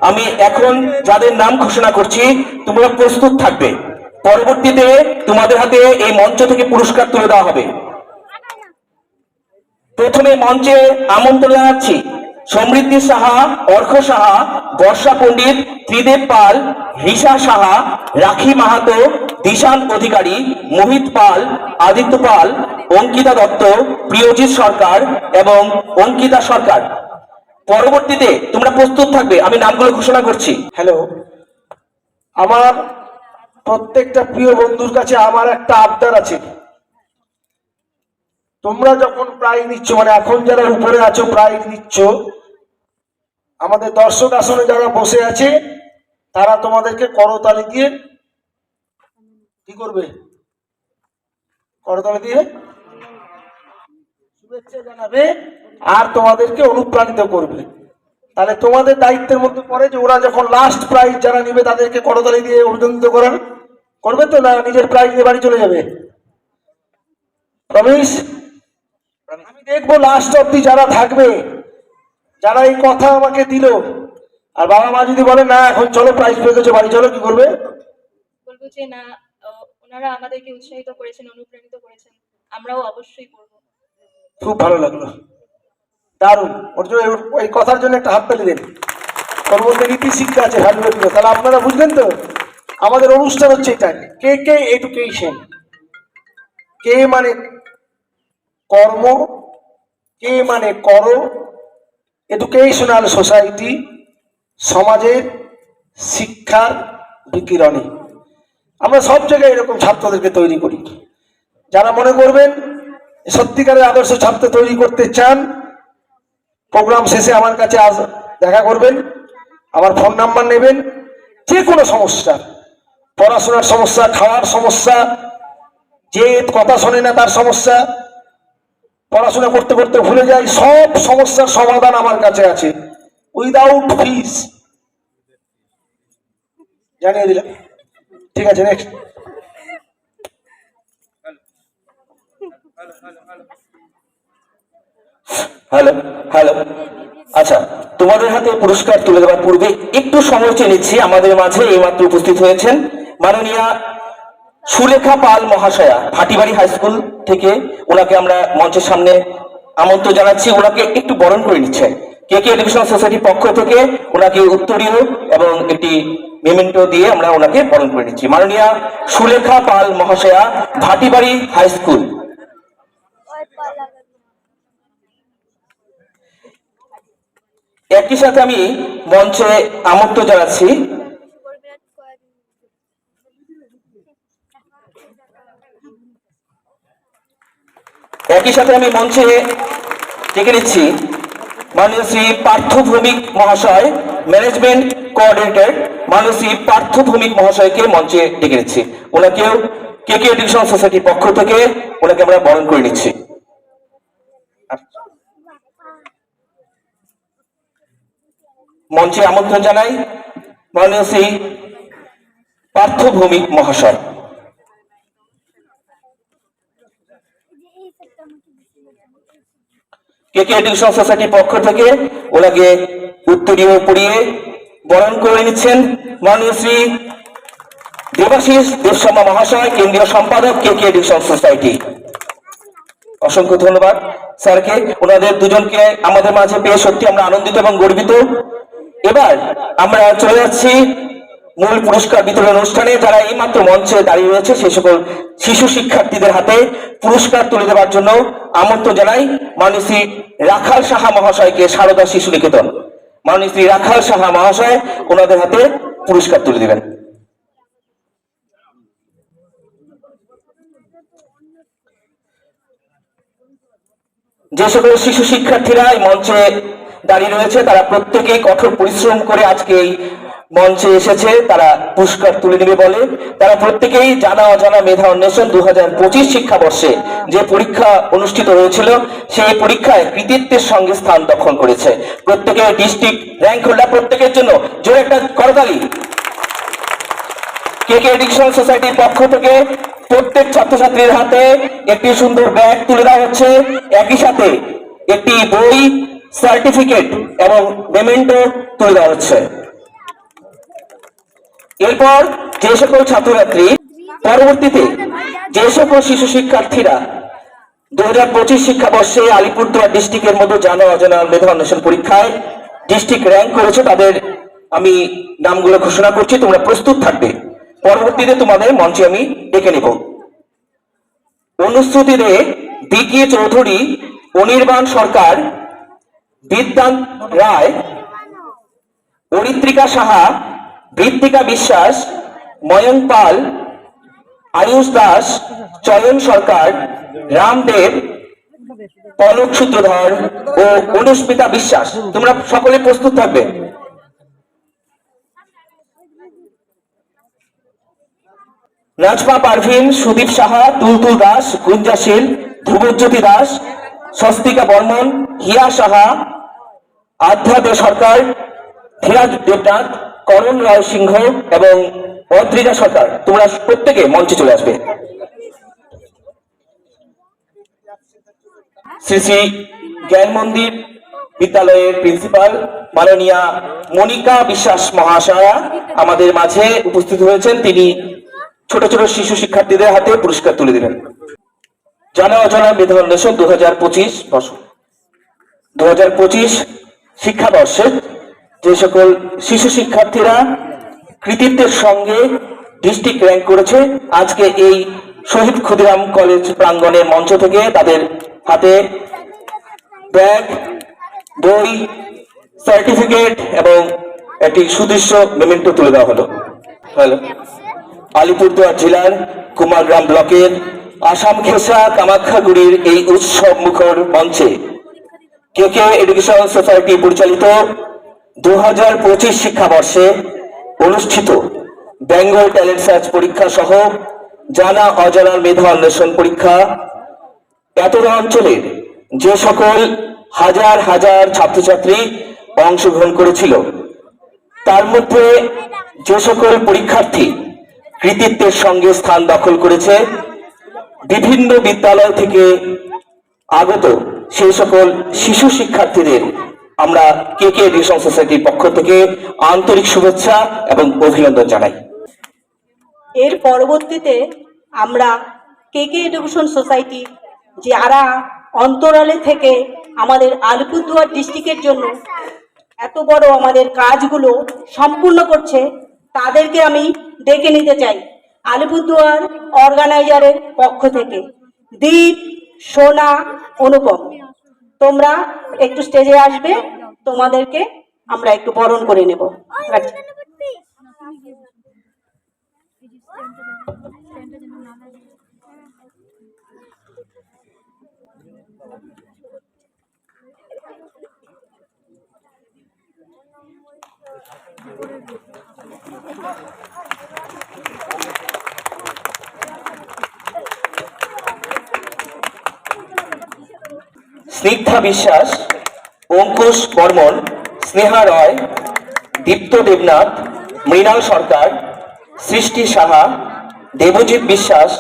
আমি এখন যাদের নাম ঘোষণা করছি তোমরা প্রস্তুত থাকবে, পরবর্তীতে তোমাদের হাতে এই মঞ্চ থেকে পুরস্কার তুলে দেওয়া হবে। প্রথমে মঞ্চে আমন্ত্রণ জানাচ্ছি সমৃদ্ধি সাহা, অর্ঘ সাহা, বর্ষা পণ্ডিত, ত্রিদেব পাল, রিসা সাহা, রাখি মাহাতো, দিশান অধিকারী, মোহিত পাল, আদিত্য পাল, অঙ্কিতা দত্ত, প্রিয়জিৎ সরকার এবং অঙ্কিতা সরকার। পরবর্তীতে তোমরা প্রস্তুত থাকবে, আমি নামগুলো ঘোষণা করছি। হ্যালো, আমার প্রত্যেকটা প্রিয় বন্ধুর কাছে আমার একটা আবদার আছে। তোমরা যখন প্রাইজ নিচ্ছ, মানে এখন যারা উপরে আছো প্রাইজ নিচ্ছ, আমাদের দর্শক আসনে যারা বসে আছে তারা তোমাদেরকে করতালি দিয়ে কি করবে? করতালি দিয়ে শুভেচ্ছা জানাবে আর তোমাদেরকে অনুপ্রাণিত করবে। তাহলে তোমাদের দায়িত্বের মধ্যে পড়ে যে ওরা যখন লাস্ট প্রাইজ যারা নিবে তাদেরকে করতালি দিয়ে অভিনন্দিত করার, করবে তো, না নিজের প্রাইজ নিয়ে বাড়ি চলে যাবে? প্রমিস? আমি দেখবো লাস্ট অব্দি যারা থাকবে, যারা এই কথা আমাকে দিল, আর বাবা মা যদি বলে না এখন চলো প্রাইজ পেয়ে গেছো বাড়ি চলো, কি করবে? বলবো যে না, ওনারা আমাদেরকে উৎসাহিত করেছেন, অনুপ্রাণিত করেছেন, আমরাও অবশ্যই করবো। খুব ভালো লাগলো, দারুণ। ওর জন্য এই কথার জন্য একটা হাততালি দেন। ওর মধ্যে নীতি শিক্ষা আছে, ভ্যালু দিল। তাহলে আপনারা বুঝলেন তো আমাদের অনুষ্ঠান হচ্ছে এটা, কে কে এডুকেশন। কে মানে কর্ম, কে মানে করো, এডুকেশনাল সোসাইটি, সমাজের শিক্ষার বিকিরণী। আমরা সব জায়গায় এরকম ছাত্রদেরকে তৈরি করি। যারা মনে করবেন সত্যিকারের আদর্শ ছাত্র তৈরি করতে চান, প্রোগ্রাম শেষে আমার কাছে দেখা করবেন, আমার ফোন নাম্বার নেবেন। যে কোনো সমস্যা, পড়াশোনার সমস্যা, খাওয়ার সমস্যা, যে কথা শোনে না তার সমস্যা, পড়াশোনা করতে করতে ভুলে যায়, সব সমস্যার সমাধান আমার কাছে আছে উইদাউট ফিস। জানিয়ে দিলাম। ঠিক আছে, নেক্সট। হ্যালো হ্যালো, আচ্ছা, তোমাদের হাতে পুরস্কার তুলে দেওয়ার পূর্বে একটু সময় চেয়ে নিচ্ছি। আমাদের মাঝে এইমাত্র উপস্থিত হয়েছেন মাননীয়া সুলেখা পাল মহাশয়া, ভাটিবাড়ি হাই স্কুল থেকে। ওনাকে আমরা মঞ্চের সামনে আমন্ত্রণ জানাচ্ছি, ওনাকে একটু বরণ করে নিচ্ছে। কে কে এডুকেশন সোসাইটির পক্ষ থেকে ওনাকে উত্তরীয় এবং একটি মেমেন্টো দিয়ে আমরা ওনাকে বরণ করে নিচ্ছি। মাননীয়া সুলেখা পাল মহাশয়া, ভাটিবাড়ি হাই স্কুল। একই সাথে আমি মঞ্চে আমন্ত্রণ জানাচ্ছি ডেকে নিচ্ছি মাননীয় শ্রী পার্থ ভৌমিক মহাশয়, ম্যানেজমেন্ট কোঅর্ডিনেটর মাননীয় শ্রী পার্থ ভৌমিক মহাশয়কে মঞ্চে ডেকে নিচ্ছি। ওনাকেও কে কে এডুকেশন সোসাইটির পক্ষ থেকে ওনাকে আমরা বরণ করে নিচ্ছি। মঞ্চে আমন্ত্রণ জানাই মাননীয় শ্রী পার্থ ভৌমিক মহাশয়। কে কে এডুকেশন সোসাইটির পক্ষ থেকে ওনাকে উত্তরীয় পড়িয়ে বরণ করে নিচ্ছেন মাননীয় শ্রী দেবাশিস দেবশর্মা মহাশয়, কেন্দ্রীয় সম্পাদক কে কে এডুকেশন সোসাইটি। অসংখ্য ধন্যবাদ স্যারকে, ওনাদের দুজনকে আমাদের মাঝে পেয়ে সত্যি আমরা আনন্দিত এবং গর্বিত। এবার আমরা চলে যাচ্ছি মূল পুরস্কার বিতরণ অনুষ্ঠানে। যারা এইমাত্র মঞ্চে দাঁড়িয়ে রয়েছে সেই সকল শিশু শিক্ষার্থীদের হাতে পুরস্কার তুলে দেওয়ার জন্য আমন্ত্রণ জানাই মাননীয় শ্রী রাখাল সাহা মহাশয়কে, সারদা শিশু নিকেতন। মাননীয় শ্রী রাখাল সাহা মহাশয় ওনাদের হাতে পুরস্কার তুলে দেবেন। যে সকল শিশু শিক্ষার্থীরা এই মঞ্চে দাঁড়িয়ে রয়েছে, তারা প্রত্যেকেই কঠোর পরিশ্রম করে আজকে এই মঞ্চে এসেছে, তারা পুরস্কার তুলে নেবে বলে। তারা প্রত্যেকেই জানা অজানা মেধা অন্বেষণ 2025 শিক্ষাবর্ষে যে পরীক্ষা অনুষ্ঠিত হয়েছিল সেই পরীক্ষায় কৃতিত্বের সঙ্গে স্থান দখল করেছে। প্রত্যেকে ডিস্ট্রিক্ট র্যাঙ্ক হোল্ডার, প্রত্যেকের জন্য জোরে একটা করতালি। কেকে এডুকেশন সোসাইটির পক্ষ থেকে প্রত্যেক ছাত্রছাত্রীর হাতে একটি সুন্দর ব্যাগ তুলে দেওয়া হচ্ছে, একই সাথে একটি বই, সার্টিফিকেট এবং মেমেন্টো তুলে দেওয়া হচ্ছে। এরপর যে সকল ছাত্রছাত্রী পরবর্তীতে যে সকল শিশু শিক্ষার্থীরা 2025 শিক্ষাবর্ষে আলিপুরদুয়ার ডিস্ট্রিক্টের মতো জানা অজানা মেধা অন্বেষণ পরীক্ষায় ডিস্ট্রিক্ট র্যাঙ্ক করেছে, তাদের আমি নামগুলো ঘোষণা করছি, তোমরা প্রস্তুত থাকবে। পরবর্তীতে তোমাদের মঞ্চে আমি ডেকে নেব। অনুশ্রুতি দে, বিকি চৌধুরী, অনির্বাণ সরকার, বিদ্যান রায়, অরিত্রিকা সাহা, বৃত্তিকা বিশ্বাস, ময়ঙ্ক পাল, আয়ুষ দাস, চয়ন সরকার, রামদেব, পলক সূত্রধর ও অনুস্মিতা বিশ্বাস। তোমরা সকলে প্রস্তুত থাকবে। নাজমা পারভিন, সুদীপ সাহা, তুলতুল দাস, গুঞ্জাশীল, ধ্রুবজ্যোতি দাস, স্বস্তিকা বর্মন, হিয়া সাহা, আধ্যা দে সরকার, ধীরাজ দেবনাথ, করণ রায় সিংহ এবং অদ্রিজা সরকার। তোমরা প্রত্যেকে মঞ্চে চলে আসবে। শ্রী শ্রী জ্ঞান মন্দির বিদ্যালয়ের প্রিন্সিপাল মাননীয়া মনিকা বিশ্বাস মহাশয়া আমাদের মাঝে উপস্থিত হয়েছেন। তিনি ছোট ছোট শিশু শিক্ষার্থীদের হাতে পুরস্কার তুলে দিলেন। জানা অজানা মেধা অন্বেষণ 2025 শিক্ষাবর্ষে যে সকল শিশু শিক্ষার্থীরা কৃতিত্বের সঙ্গে ডিস্ট্রিক্ট র্যাঙ্ক করেছে, আজকে এই শহীদ ক্ষুদিরাম কলেজ প্রাঙ্গণের মঞ্চ থেকে তাদের হাতে ব্যাগ, বই, সার্টিফিকেট এবং একটি সুদৃশ্য মেমেন্টো তুলে দেওয়া হলো। আলিপুরদুয়ার জেলার কুমারগ্রাম ব্লকের আসাম খেসা কামাখ্যাগুড়ির এই উৎসব মুখর মঞ্চে কেকে এডুকেশন সোসাইটি পরিচালিত 2025 শিক্ষাবর্ষে অনুষ্ঠিত বেঙ্গল ট্যালেন্ট সার্চ পরীক্ষা সহ জানা অজানা মেধা অন্বেষণ পরীক্ষা এতটা অঞ্চলের যে সকল হাজার হাজার ছাত্রছাত্রী অংশগ্রহণ করেছিল, তার মধ্যে যে সকল পরীক্ষার্থী কৃতিত্বের সঙ্গে স্থান দখল করেছে, বিভিন্ন বিদ্যালয় থেকে আগত সেই সকল শিশু শিক্ষার্থীদের আমরা কেকে এডুকেশন সোসাইটির পক্ষ থেকে আন্তরিক শুভেচ্ছা এবং অভিনন্দন জানাই। এর পরবর্তীতে আমরা কেকে এডুকেশন সোসাইটি যারা অন্তরালে থেকে আমাদের আলিপুরদুয়ার ডিস্ট্রিক্টের জন্য এত বড় আমাদের কাজগুলো সম্পূর্ণ করছে, তাদেরকে আমি ডেকে নিতে চাই আলিপুরদুয়ার অর্গানাইজারের পক্ষ থেকে। দীপ, সোনা, অনুপম, তোমরা একটু স্টেজে আসবে, তোমাদেরকে আমরা একটু বরণ করে নেব। স্নিগ্ধা বিশ্বাস, অঙ্কুশ বর্মন, স্নেহা রয়, দীপ্ত দেবনাথ, মৃণাল সরকার, সৃষ্টি সাহা, দেবজিৎ বিশ্বাস,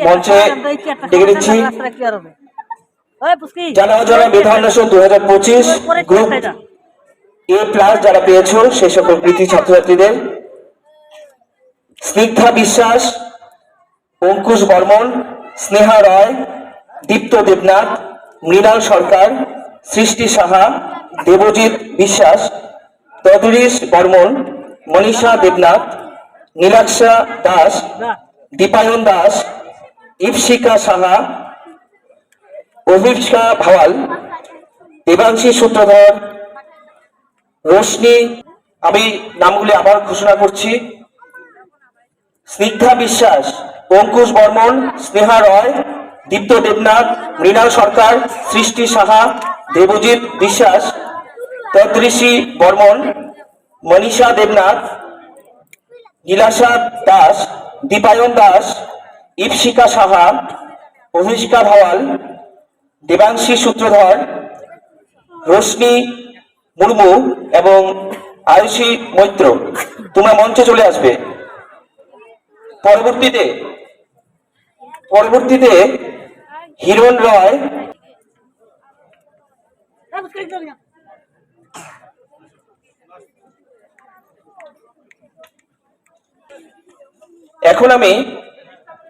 মঞ্চে ডেকে দিচ্ছি জানা অজানা মেধা অন্বেষণ 2025 গ্রুপ A+ যারা পেয়েছো সেই সকল কৃতি ছাত্রছাত্রীদের স্নিগ্ধা বিশ্বাস, অঙ্কুশ বর্মন, স্নেহা রয়, দীপ্ত দেবনাথ, মৃণাল সরকার, সৃষ্টি সাহা, দেবজিৎ বিশ্বাস, তদরিশ বর্মন, মনীষা দেবনাথ, নীলাক্ষা দাস, দীপায়ন দাস, ইপসিকা সাহা, অভিষা ভাওয়াল, দেবাংশী সূত্রধর, রোশনি, আমি নামগুলি আবার ঘোষণা করছি: স্নিগ্ধা বিশ্বাস, অঙ্কুশ বর্মন, স্নেহা রয়, দীপ্ত দেবনাথ, মৃণাল সরকার, সৃষ্টি সাহা, দেবজিৎ বিশ্বাস, তদ্রিশী বর্মন, মনীষা দেবনাথ, নীলাশা দাস, দীপায়ন দাস, ইপসিকা সাহা, অভিষিকা ভাওয়াল, দেবাংশী সূত্রধর, রোশনি মুর্মু এবং আয়ুষী মৈত্র, তোমরা মঞ্চে চলে আসবে। পরবর্তীতে হিরণ রয়, এখন আমি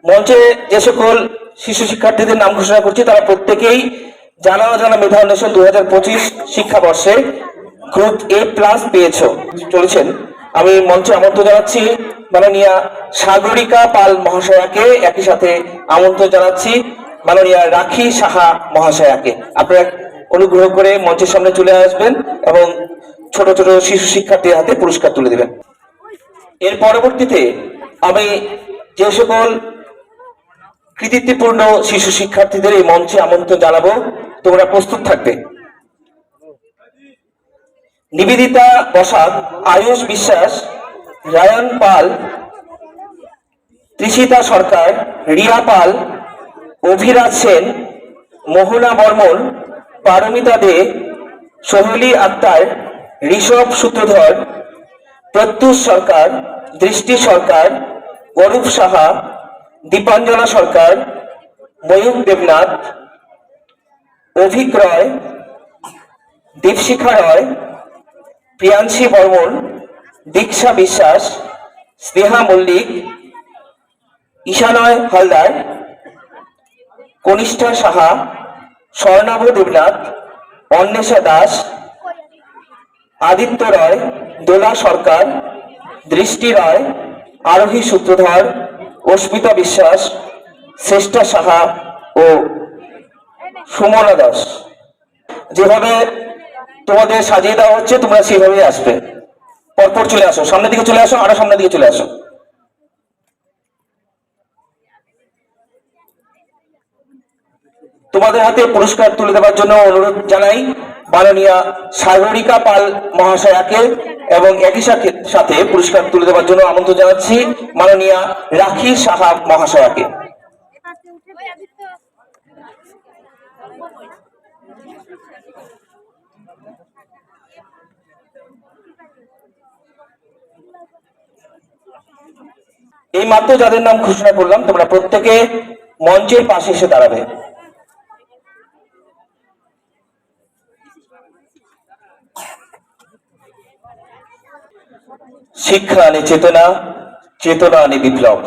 মঞ্চে যে সকল শিশু শিক্ষার্থীদের নাম ঘোষণা করছি তারা প্রত্যেকেই জানা অজানা মেধা অন্বেষণ 2025 শিক্ষাবর্ষে গ্রুপ A+ চলেছেন। আমি মঞ্চে আমন্ত্রণ জানাচ্ছি মাননীয়া সাগরিকা পাল মহাশয়াকে, একই সাথে আমন্ত্রণ জানাচ্ছি মাননীয়া রাখি সাহা মহাশয়াকে। আপনারা অনুগ্রহ করে মঞ্চের সামনে চলে আসবেন এবং ছোট ছোট শিশু শিক্ষার্থীর হাতে পুরস্কার তুলে দেবেন। এর পরবর্তীতে আমি যে সকল কৃতিত্বপূর্ণ শিশু শিক্ষার্থীদের এই মঞ্চে আমন্ত্রণ জানাবো, তোমরা প্রস্তুত থাকবে। নিবেদিতা বসাক, আয়ুষ বিশ্বাস, রায়ান পাল, ত্রিশিতা সরকার, রিয়া পাল, অভিরাজ সেন, মোহনা বর্মন, পারমিতা দে, সোহেলি আক্তার, ঋষভ সূত্রধর, প্রত্যুষ সরকার, দৃষ্টি সরকার, অরূপ সাহা, দীপাঞ্জনা সরকার, ময়ূক দেবনাথ, অভিক রয়, দীপশিখা রয়, প্রিয়াংশী বর্মন, দীক্ষা বিশ্বাস, স্নেহা মল্লিক, ঈশানয় হালদার, কনিষ্ঠা সাহা, স্বর্ণাভ দেবনাথ, অন্বেষা দাস, আদিত্য রয়, দোলা সরকার, দৃষ্টি রায়, আরোহী সূত্রধর, অস্মিতা বিশ্বাস, শ্রেষ্ঠা সাহা ও সুমনা দাস। যেভাবে তোমাদের সাজিয়ে দেওয়া হচ্ছে তোমরা সেভাবে আসবে। পরপর চলে আসো, সামনের দিকে চলে আসো, আরো সামনের দিকে চলে আসো। তোমাদের হাতে পুরস্কার তুলে দেওয়ার জন্য অনুরোধ জানাই মাননীয়া সাগরিকা পাল মহাশয়াকে এবং একই সাথে পুরস্কার তুলে দেওয়ার জন্য আমন্ত্রণ জানাচ্ছি মাননীয়া রাখি সাহা মহাশয়াকে। এই মাত্র যাদের নাম ঘোষণা করলাম তোমরা প্রত্যেকে মঞ্চের পাশে এসে দাঁড়াবে। শিক্ষা আনে চেতনা, চেতনা আনে বিপ্লব।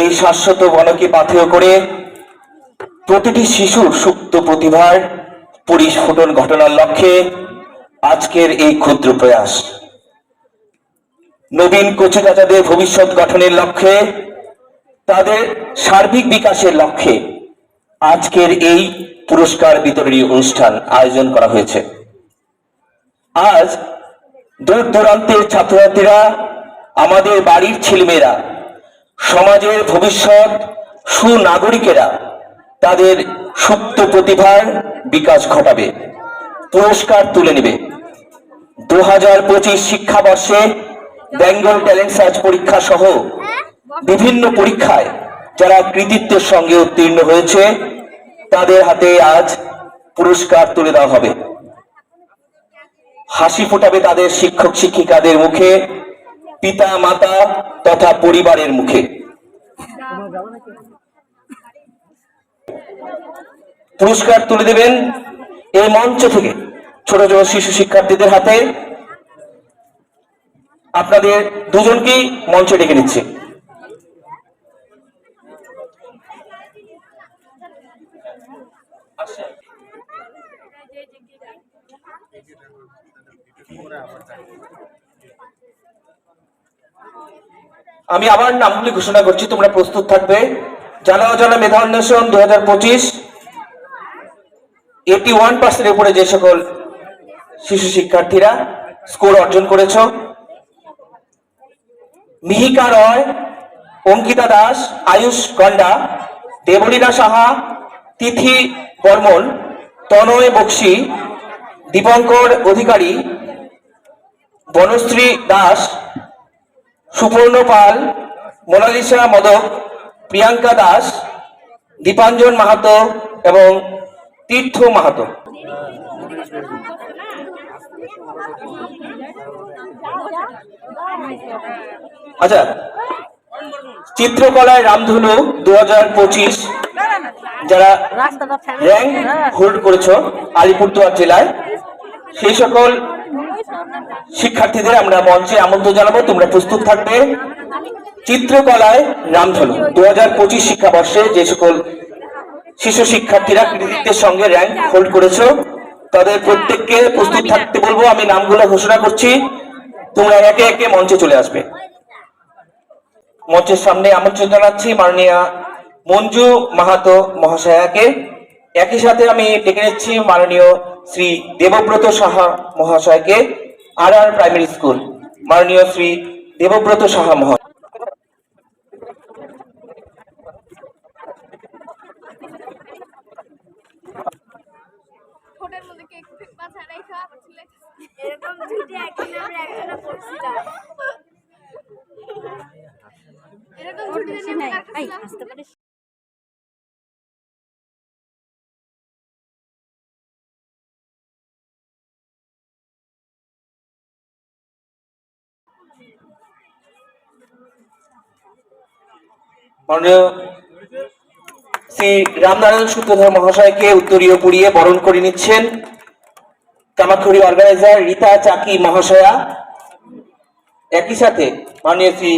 এই শাশ্বত বনকে পাথেয় করে প্রতিটি শিশুর সুপ্ত প্রতিভার পরিস্ফুটন ঘটনার লক্ষ্যে আজকের এই ক্ষুদ্র প্রয়াস। নবীন কচিকাচাদের ভবিষ্যৎ গঠনের লক্ষ্যে, তাদের সার্বিক বিকাশের লক্ষ্যে আজকের এই পুরস্কার বিতরণী অনুষ্ঠান আয়োজন করা হয়েছে। আজ দূর দূরান্তের ছাত্রছাত্রীরা, আমাদের বাড়ির ছেলেমেয়েরা, সমাজের ভবিষ্যৎ সুনাগরিকেরা তাদের সুপ্ত প্রতিভার বিকাশ ঘটাবে, পুরস্কার তুলে নেবে। 2025 শিক্ষাবর্ষে বেঙ্গল ট্যালেন্ট সার্চ পরীক্ষা সহ বিভিন্ন পরীক্ষায় যারা কৃতিত্বের সঙ্গে উত্তীর্ণ হয়েছে তাদের হাতে আজ পুরস্কার তুলে দেওয়া হবে। হাসি ফোটাবে তাদের শিক্ষক শিক্ষিকাদের মুখে, পিতা মাতা তথা পরিবারের মুখে। পুরস্কার তুলে দেবেন এই মঞ্চ থেকে ছোট ছোট শিশু শিক্ষার্থীদের হাতে। আপনাদের দুজনকেই মঞ্চে ডেকে নিচ্ছে। আমি আবার নামগুলি ঘোষণা করছি, তোমরা প্রস্তুত থাকবে। জানা অজানা মেধা অন্বেষণ 2025, 81% উপরে যে সকল শিশু শিক্ষার্থীরা স্কোর অর্জন করেছ: মিহিকা রয়, অঙ্কিতা দাস, আয়ুষ গন্ডা, দেবলীনা সাহা, তিথি বর্মন, তনয় বক্সি, দীপঙ্কর অধিকারী, বনশ্রী দাস, সুপর্ণ পাল, মোনালিসা মদক, প্রিয়াঙ্কা দাস, দীপাঞ্জন মাহাতো এবং তীর্থ মাহাতো। আচ্ছা, চিত্রকলায় রামধনু 2025 যারা র্যাঙ্ক হোল্ড করেছ আলিপুরদুয়ার জেলায়, সেই সকল শিক্ষার্থীদের আমরা মঞ্চে আমন্ত্রণ জানাবো, তোমরা প্রস্তুত থাকবে। চিত্রকলায় রামধনু 2025 শিক্ষাবর্ষে যে সকল শিশু শিক্ষার্থীরা কৃতিত্বের সঙ্গে র্যাঙ্ক হোল্ড করেছ, তাদের প্রত্যেককে প্রস্তুত থাকতে বলবো। আমি নামগুলো ঘোষণা করছি, তোমরা একে একে মঞ্চে চলে আসবে। মঞ্চের সামনে আমন্ত্রণ জানাচ্ছি মাননীয়া মঞ্জু মাহাতো মহাশয়াকে। একই সাথে আমি ডেকে নিচ্ছি মাননীয় শ্রী দেবব্রত সাহা মহাশয়কে, আর প্রাইমারি স্কুল, মাননীয় শ্রী দেবব্রত সাহা মহাশয়। এরকম ছুটি একদিন আমরা একজনে পড়ছিলাম, এরকম ছুটি নাই আসতে পারিস। মাননীয় শ্রী রামনারায়ণ সূত্রধর মহাশয়কে উত্তরীয় পড়িয়ে বরণ করে নিচ্ছেন কামাখ্যাড়ি অর্গানাইজার রীতা চাকি মহাশয়া। একই সাথে মাননীয় শ্রী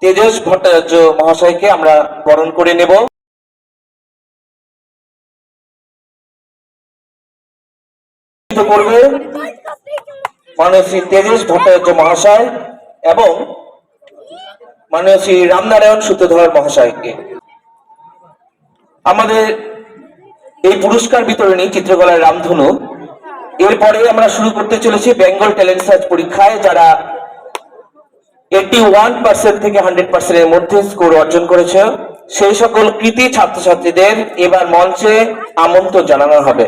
তেজস ভট্টাচার্য মহাশয়কে আমরা বরণ করে নেব। করবে মাননীয় শ্রী তেজস ভট্টাচার্য মহাশয় এবং মাননীয় শ্রী রামনারায়ণ সূত্রধর মহাশয়কে। আমাদের এই পুরস্কার বিতরণী চিত্রকলার রামধনু, এরপরে আমরা শুরু করতে চলেছি বেঙ্গল ট্যালেন্ট সার্চ পরীক্ষায় যারা 81% থেকে 100% এর মধ্যে স্কোর অর্জন করেছে, সেই সকল কৃতি ছাত্রছাত্রীদের এবার মঞ্চে আমন্ত্রণ জানানো হবে।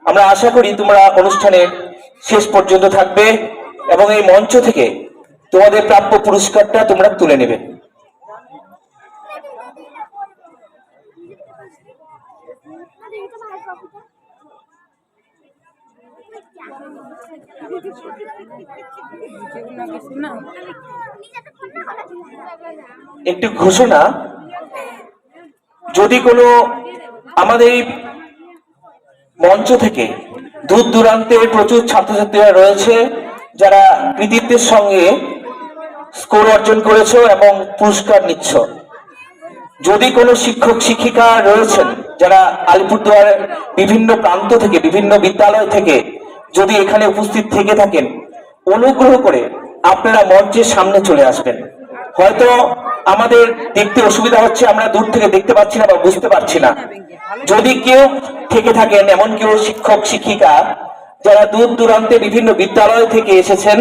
আমরা আশা করি তোমরা অনুষ্ঠানের শেষ পর্যন্ত থাকবে এবং এই মঞ্চ থেকে তোমাদের প্রাপ্য পুরস্কারটা তোমরা তুলে নেবে। একটি ঘোষণা, যদি কোনো আমাদের এই মঞ্চ থেকে দূর দূরান্তের প্রচুর ছাত্রছাত্রীরা রয়েছে যারা কৃতিত্বের সঙ্গে স্কোর অর্জন করেছো এবং পুরস্কার নিচ্ছ, যদি কোনো শিক্ষক শিক্ষিকা রয়েছেন যারা আলিপুরদুয়ারের বিভিন্ন প্রান্ত থেকে, বিভিন্ন বিদ্যালয় থেকে যদি এখানে উপস্থিত থেকে থাকেন, অনুগ্রহ করে আপনারা মঞ্চের সামনে চলে আসবেন। হয়তো আমাদের দেখতে অসুবিধা হচ্ছে, আমরা দূর থেকে দেখতে পাচ্ছি না বা বুঝতে পারছি না। যদি কেউ থেকে থাকেন এমন কেউ শিক্ষক শিক্ষিকা যারা দূর দূরান্তে বিভিন্ন বিদ্যালয় থেকে এসেছেন,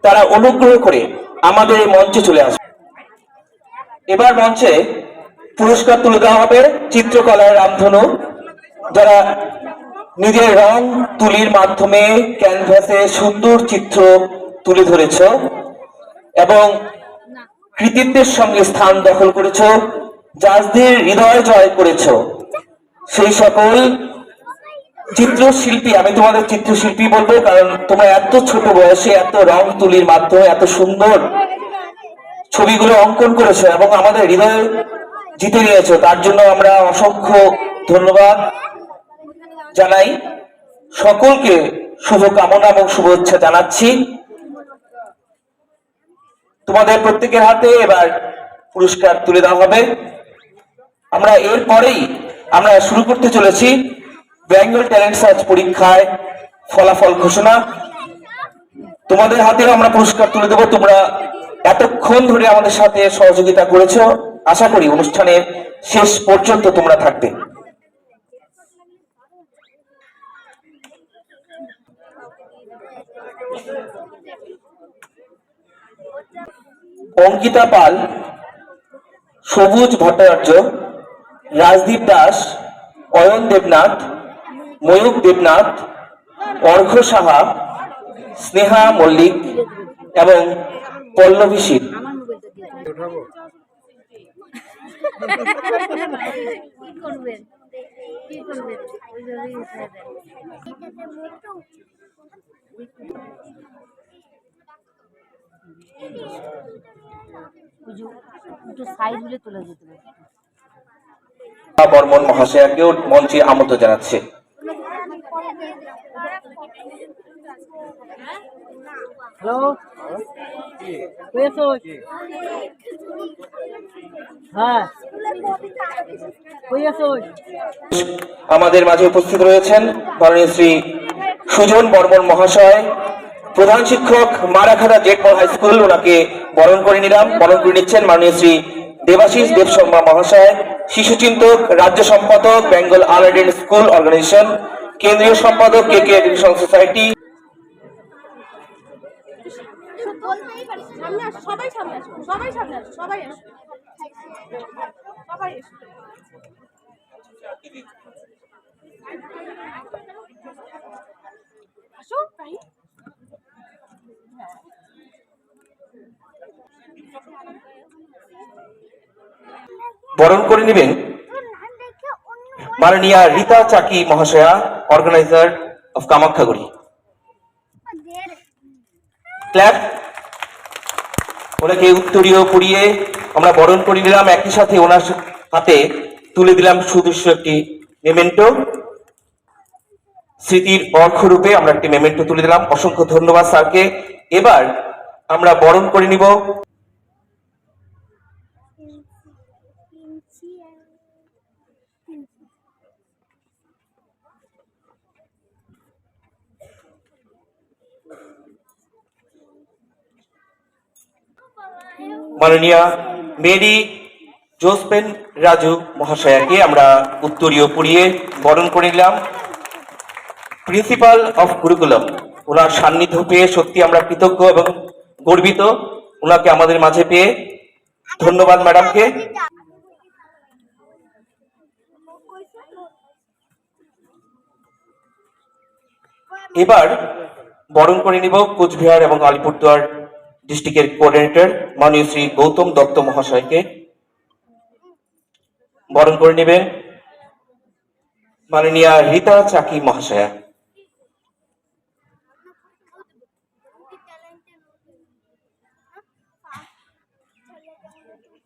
তারা অনুগ্রহ করে আমাদের এই মঞ্চে চলে আসবেন। এবার মঞ্চে পুরস্কার তুলে দেওয়া হবে চিত্রকলার রামধনু, যারা নিজের রং তুলির মাধ্যমে ক্যানভাসে সুন্দর চিত্র তুলে ধরেছ এবং কৃতিত্বের সঙ্গে স্থান দখল করেছ, জাজদের হৃদয় জয় করেছ, সেই সকল চিত্রশিল্পী, আমি তোমাদের চিত্রশিল্পী বলবো কারণ তোমরা এত ছোট বয়সে এত রং তুলির মাধ্যমে এত সুন্দর ছবিগুলো অঙ্কন করেছো এবং আমাদের হৃদয় জিতে নিয়েছো, তার জন্য আমরা অসংখ্য ধন্যবাদ জানাই। সকলকে শুভকামনা এবং শুভেচ্ছা জানাচ্ছি। তোমাদের প্রত্যেকের হাতে এবার পুরস্কার তুলে দেওয়া হবে। আমরা এরপরেই আমরা শুরু করতে চলেছি বেঙ্গল ট্যালেন্ট সার্চ পরীক্ষায় ফলাফল ঘোষণা। তোমাদের হাতেও আমরা পুরস্কার তুলে দেবো, তোমরা এতক্ষণ ধরে আমাদের সাথে সহযোগিতা করেছো। আশা করি অনুষ্ঠানের শেষ পর্যন্ত তোমরা থাকবে। অঙ্কিতা পাল, সবুজ ভট্টাচার্য, রাজদীপ দাস, অয়ন দেবনাথ, ময়ূক দেবনাথ, অর্ঘ্য সাহা, স্নেহা মল্লিক এবং পল্লবী শীল। আমার মোবাইলটা দিয়ে কি করবেন ওইভাবেই উঠায় দেন। একটু সাইড হলে তুলে যেতে হবে। বর্মন মহাশয়াকেও মঞ্চে আমন্ত্রণ জানাচ্ছে। হ্যালো, হ্যাঁ, আমাদের মাঝে উপস্থিত রয়েছেন মাননীয় শ্রী সুজন বর্মন মহাশয়, প্রধান শিক্ষক মারাখাদা জেটমল হাই স্কুল। ওনাকে বরণ করে নিচ্ছেন মাননীয় শ্রী দেবাশিস দেব শর্মা মহাশয়, শিশু চিন্তক, রাজ্য সম্পাদক বেঙ্গল আলার্ট স্কুল অর্গানাইজেশন, কেন্দ্রীয় সম্পাদক কে কে এডুকেশন সোসাইটি। সবাই সামনে আসো, সবাই সামনে আসো, সবাই আসো, সবাই এসো। আসো তাই। বরণ করে নেবেন মাননীয়া রীতা চাকি মহাশয়া, অর্গানাইজার অফ কামাখ্যাগুড়ি। ক্ল্যাপ। ওনাকে উত্তরীয় পরিয়ে আমরা বরণ করে নিলাম, একই সাথে ওনার হাতে তুলে দিলাম সুদৃশ্য একটি মেমেন্টো, স্মৃতির অর্ঘ্যরূপে আমরা একটি মেমেন্টো তুলে দিলাম। অসংখ্য ধন্যবাদ স্যারকে। এবার আমরা বরণ করে নিব মাননীয়া মেরি জোসপেন রাজু মহাশয়াকে আমরা উত্তরীয় পরিয়ে বরণ করে নিলাম। প্রিন্সিপাল অফ কুরিকুলাম, ওনার সান্নিধ্য পেয়ে সত্যি আমরা কৃতজ্ঞ এবং গর্বিত ওনাকে আমাদের মাঝে পেয়ে। ধন্যবাদ ম্যাডামকে। এবার বরণ করে নিব কোচবিহার এবং আলিপুরদুয়ার ডিস্ট্রিক্টের কোঅর্ডিনেটর মাননীয় শ্রী গৌতম দত্ত মহাশয়কে। বরণ করে নেবেন মাননীয়া রীতা চাকি মহাশয়া।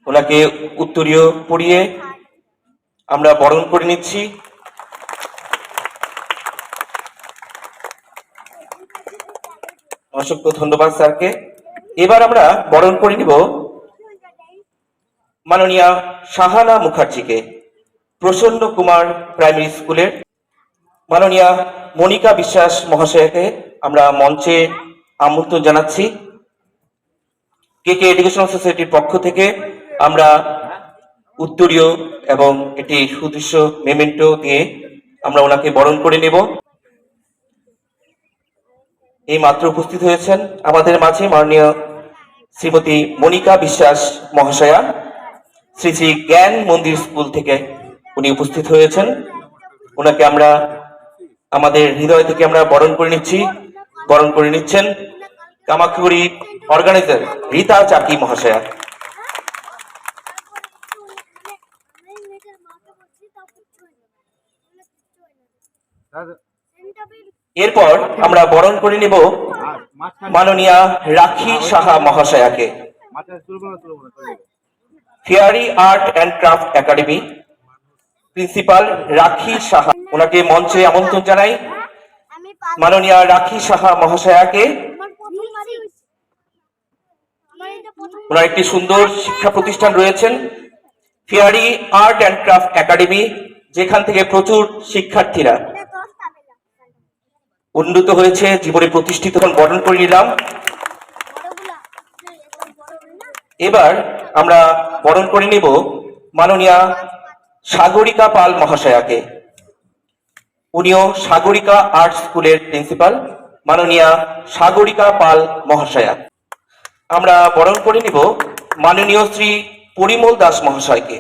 ওনাকে উত্তরীয় পরিয়ে আমরা বরণ করে নিচ্ছি। অসংখ্য ধন্যবাদ স্যারকে। এবার আমরা বরণ করে নিব মাননীয়া শাহানা মুখার্জিকে, প্রসন্ন কুমার প্রাইমারি স্কুলের। মাননীয়া মনিকা বিশ্বাস মহাশয়কে আমরা মঞ্চে আমন্ত্রণ জানাচ্ছি। কে কে এডুকেশন সোসাইটির পক্ষ থেকে আমরা উত্তরীয় এবং একটি সুদৃশ্য মেমেন্টো দিয়ে আমরা ওনাকে বরণ করে নেব। এই মাত্র উপস্থিত হয়েছেন আমাদের মাঝে মাননীয় শ্রীমতী মনিকা বিশ্বাস মহাশয়া, শ্রী শ্রী জ্ঞান মন্দির স্কুল থেকে উনি উপস্থিত হয়েছেন। ওনাকে আমরা আমাদের হৃদয় থেকে আমরা বরণ করে নিচ্ছেন কামাখ্যাগুড়ি অর্গানাইজার রীতা চাকি মহাশয়া। এরপর আমরা বরণ করে নেব মাননীয়া রাখি সাহা মহাশয়াকে, fairy art and craft academy principal Rakhi Saha. ওনাকে মঞ্চে আমন্ত্রণ জানাই। মাননীয়া রাখি সাহা মহাশয়াকে, ওনার একটি সুন্দর শিক্ষা প্রতিষ্ঠান রয়েছেন fairy art and craft academy, যেখান থেকে প্রচুর শিক্ষার্থীরা উন্নত হয়েছে, জীবনে প্রতিষ্ঠিত। বরণ করে নিলাম এবার আমরা বরণ করে নিব মাননীয়া সাগরিকা পাল মহাশয়াকে। উনিও সাগরিকা আর্ট স্কুলের প্রিন্সিপাল, মাননীয়া সাগরিকা পাল মহাশয়া। আমরা বরণ করে নিব মাননীয় শ্রী পরিমল দাস মহাশয়কে।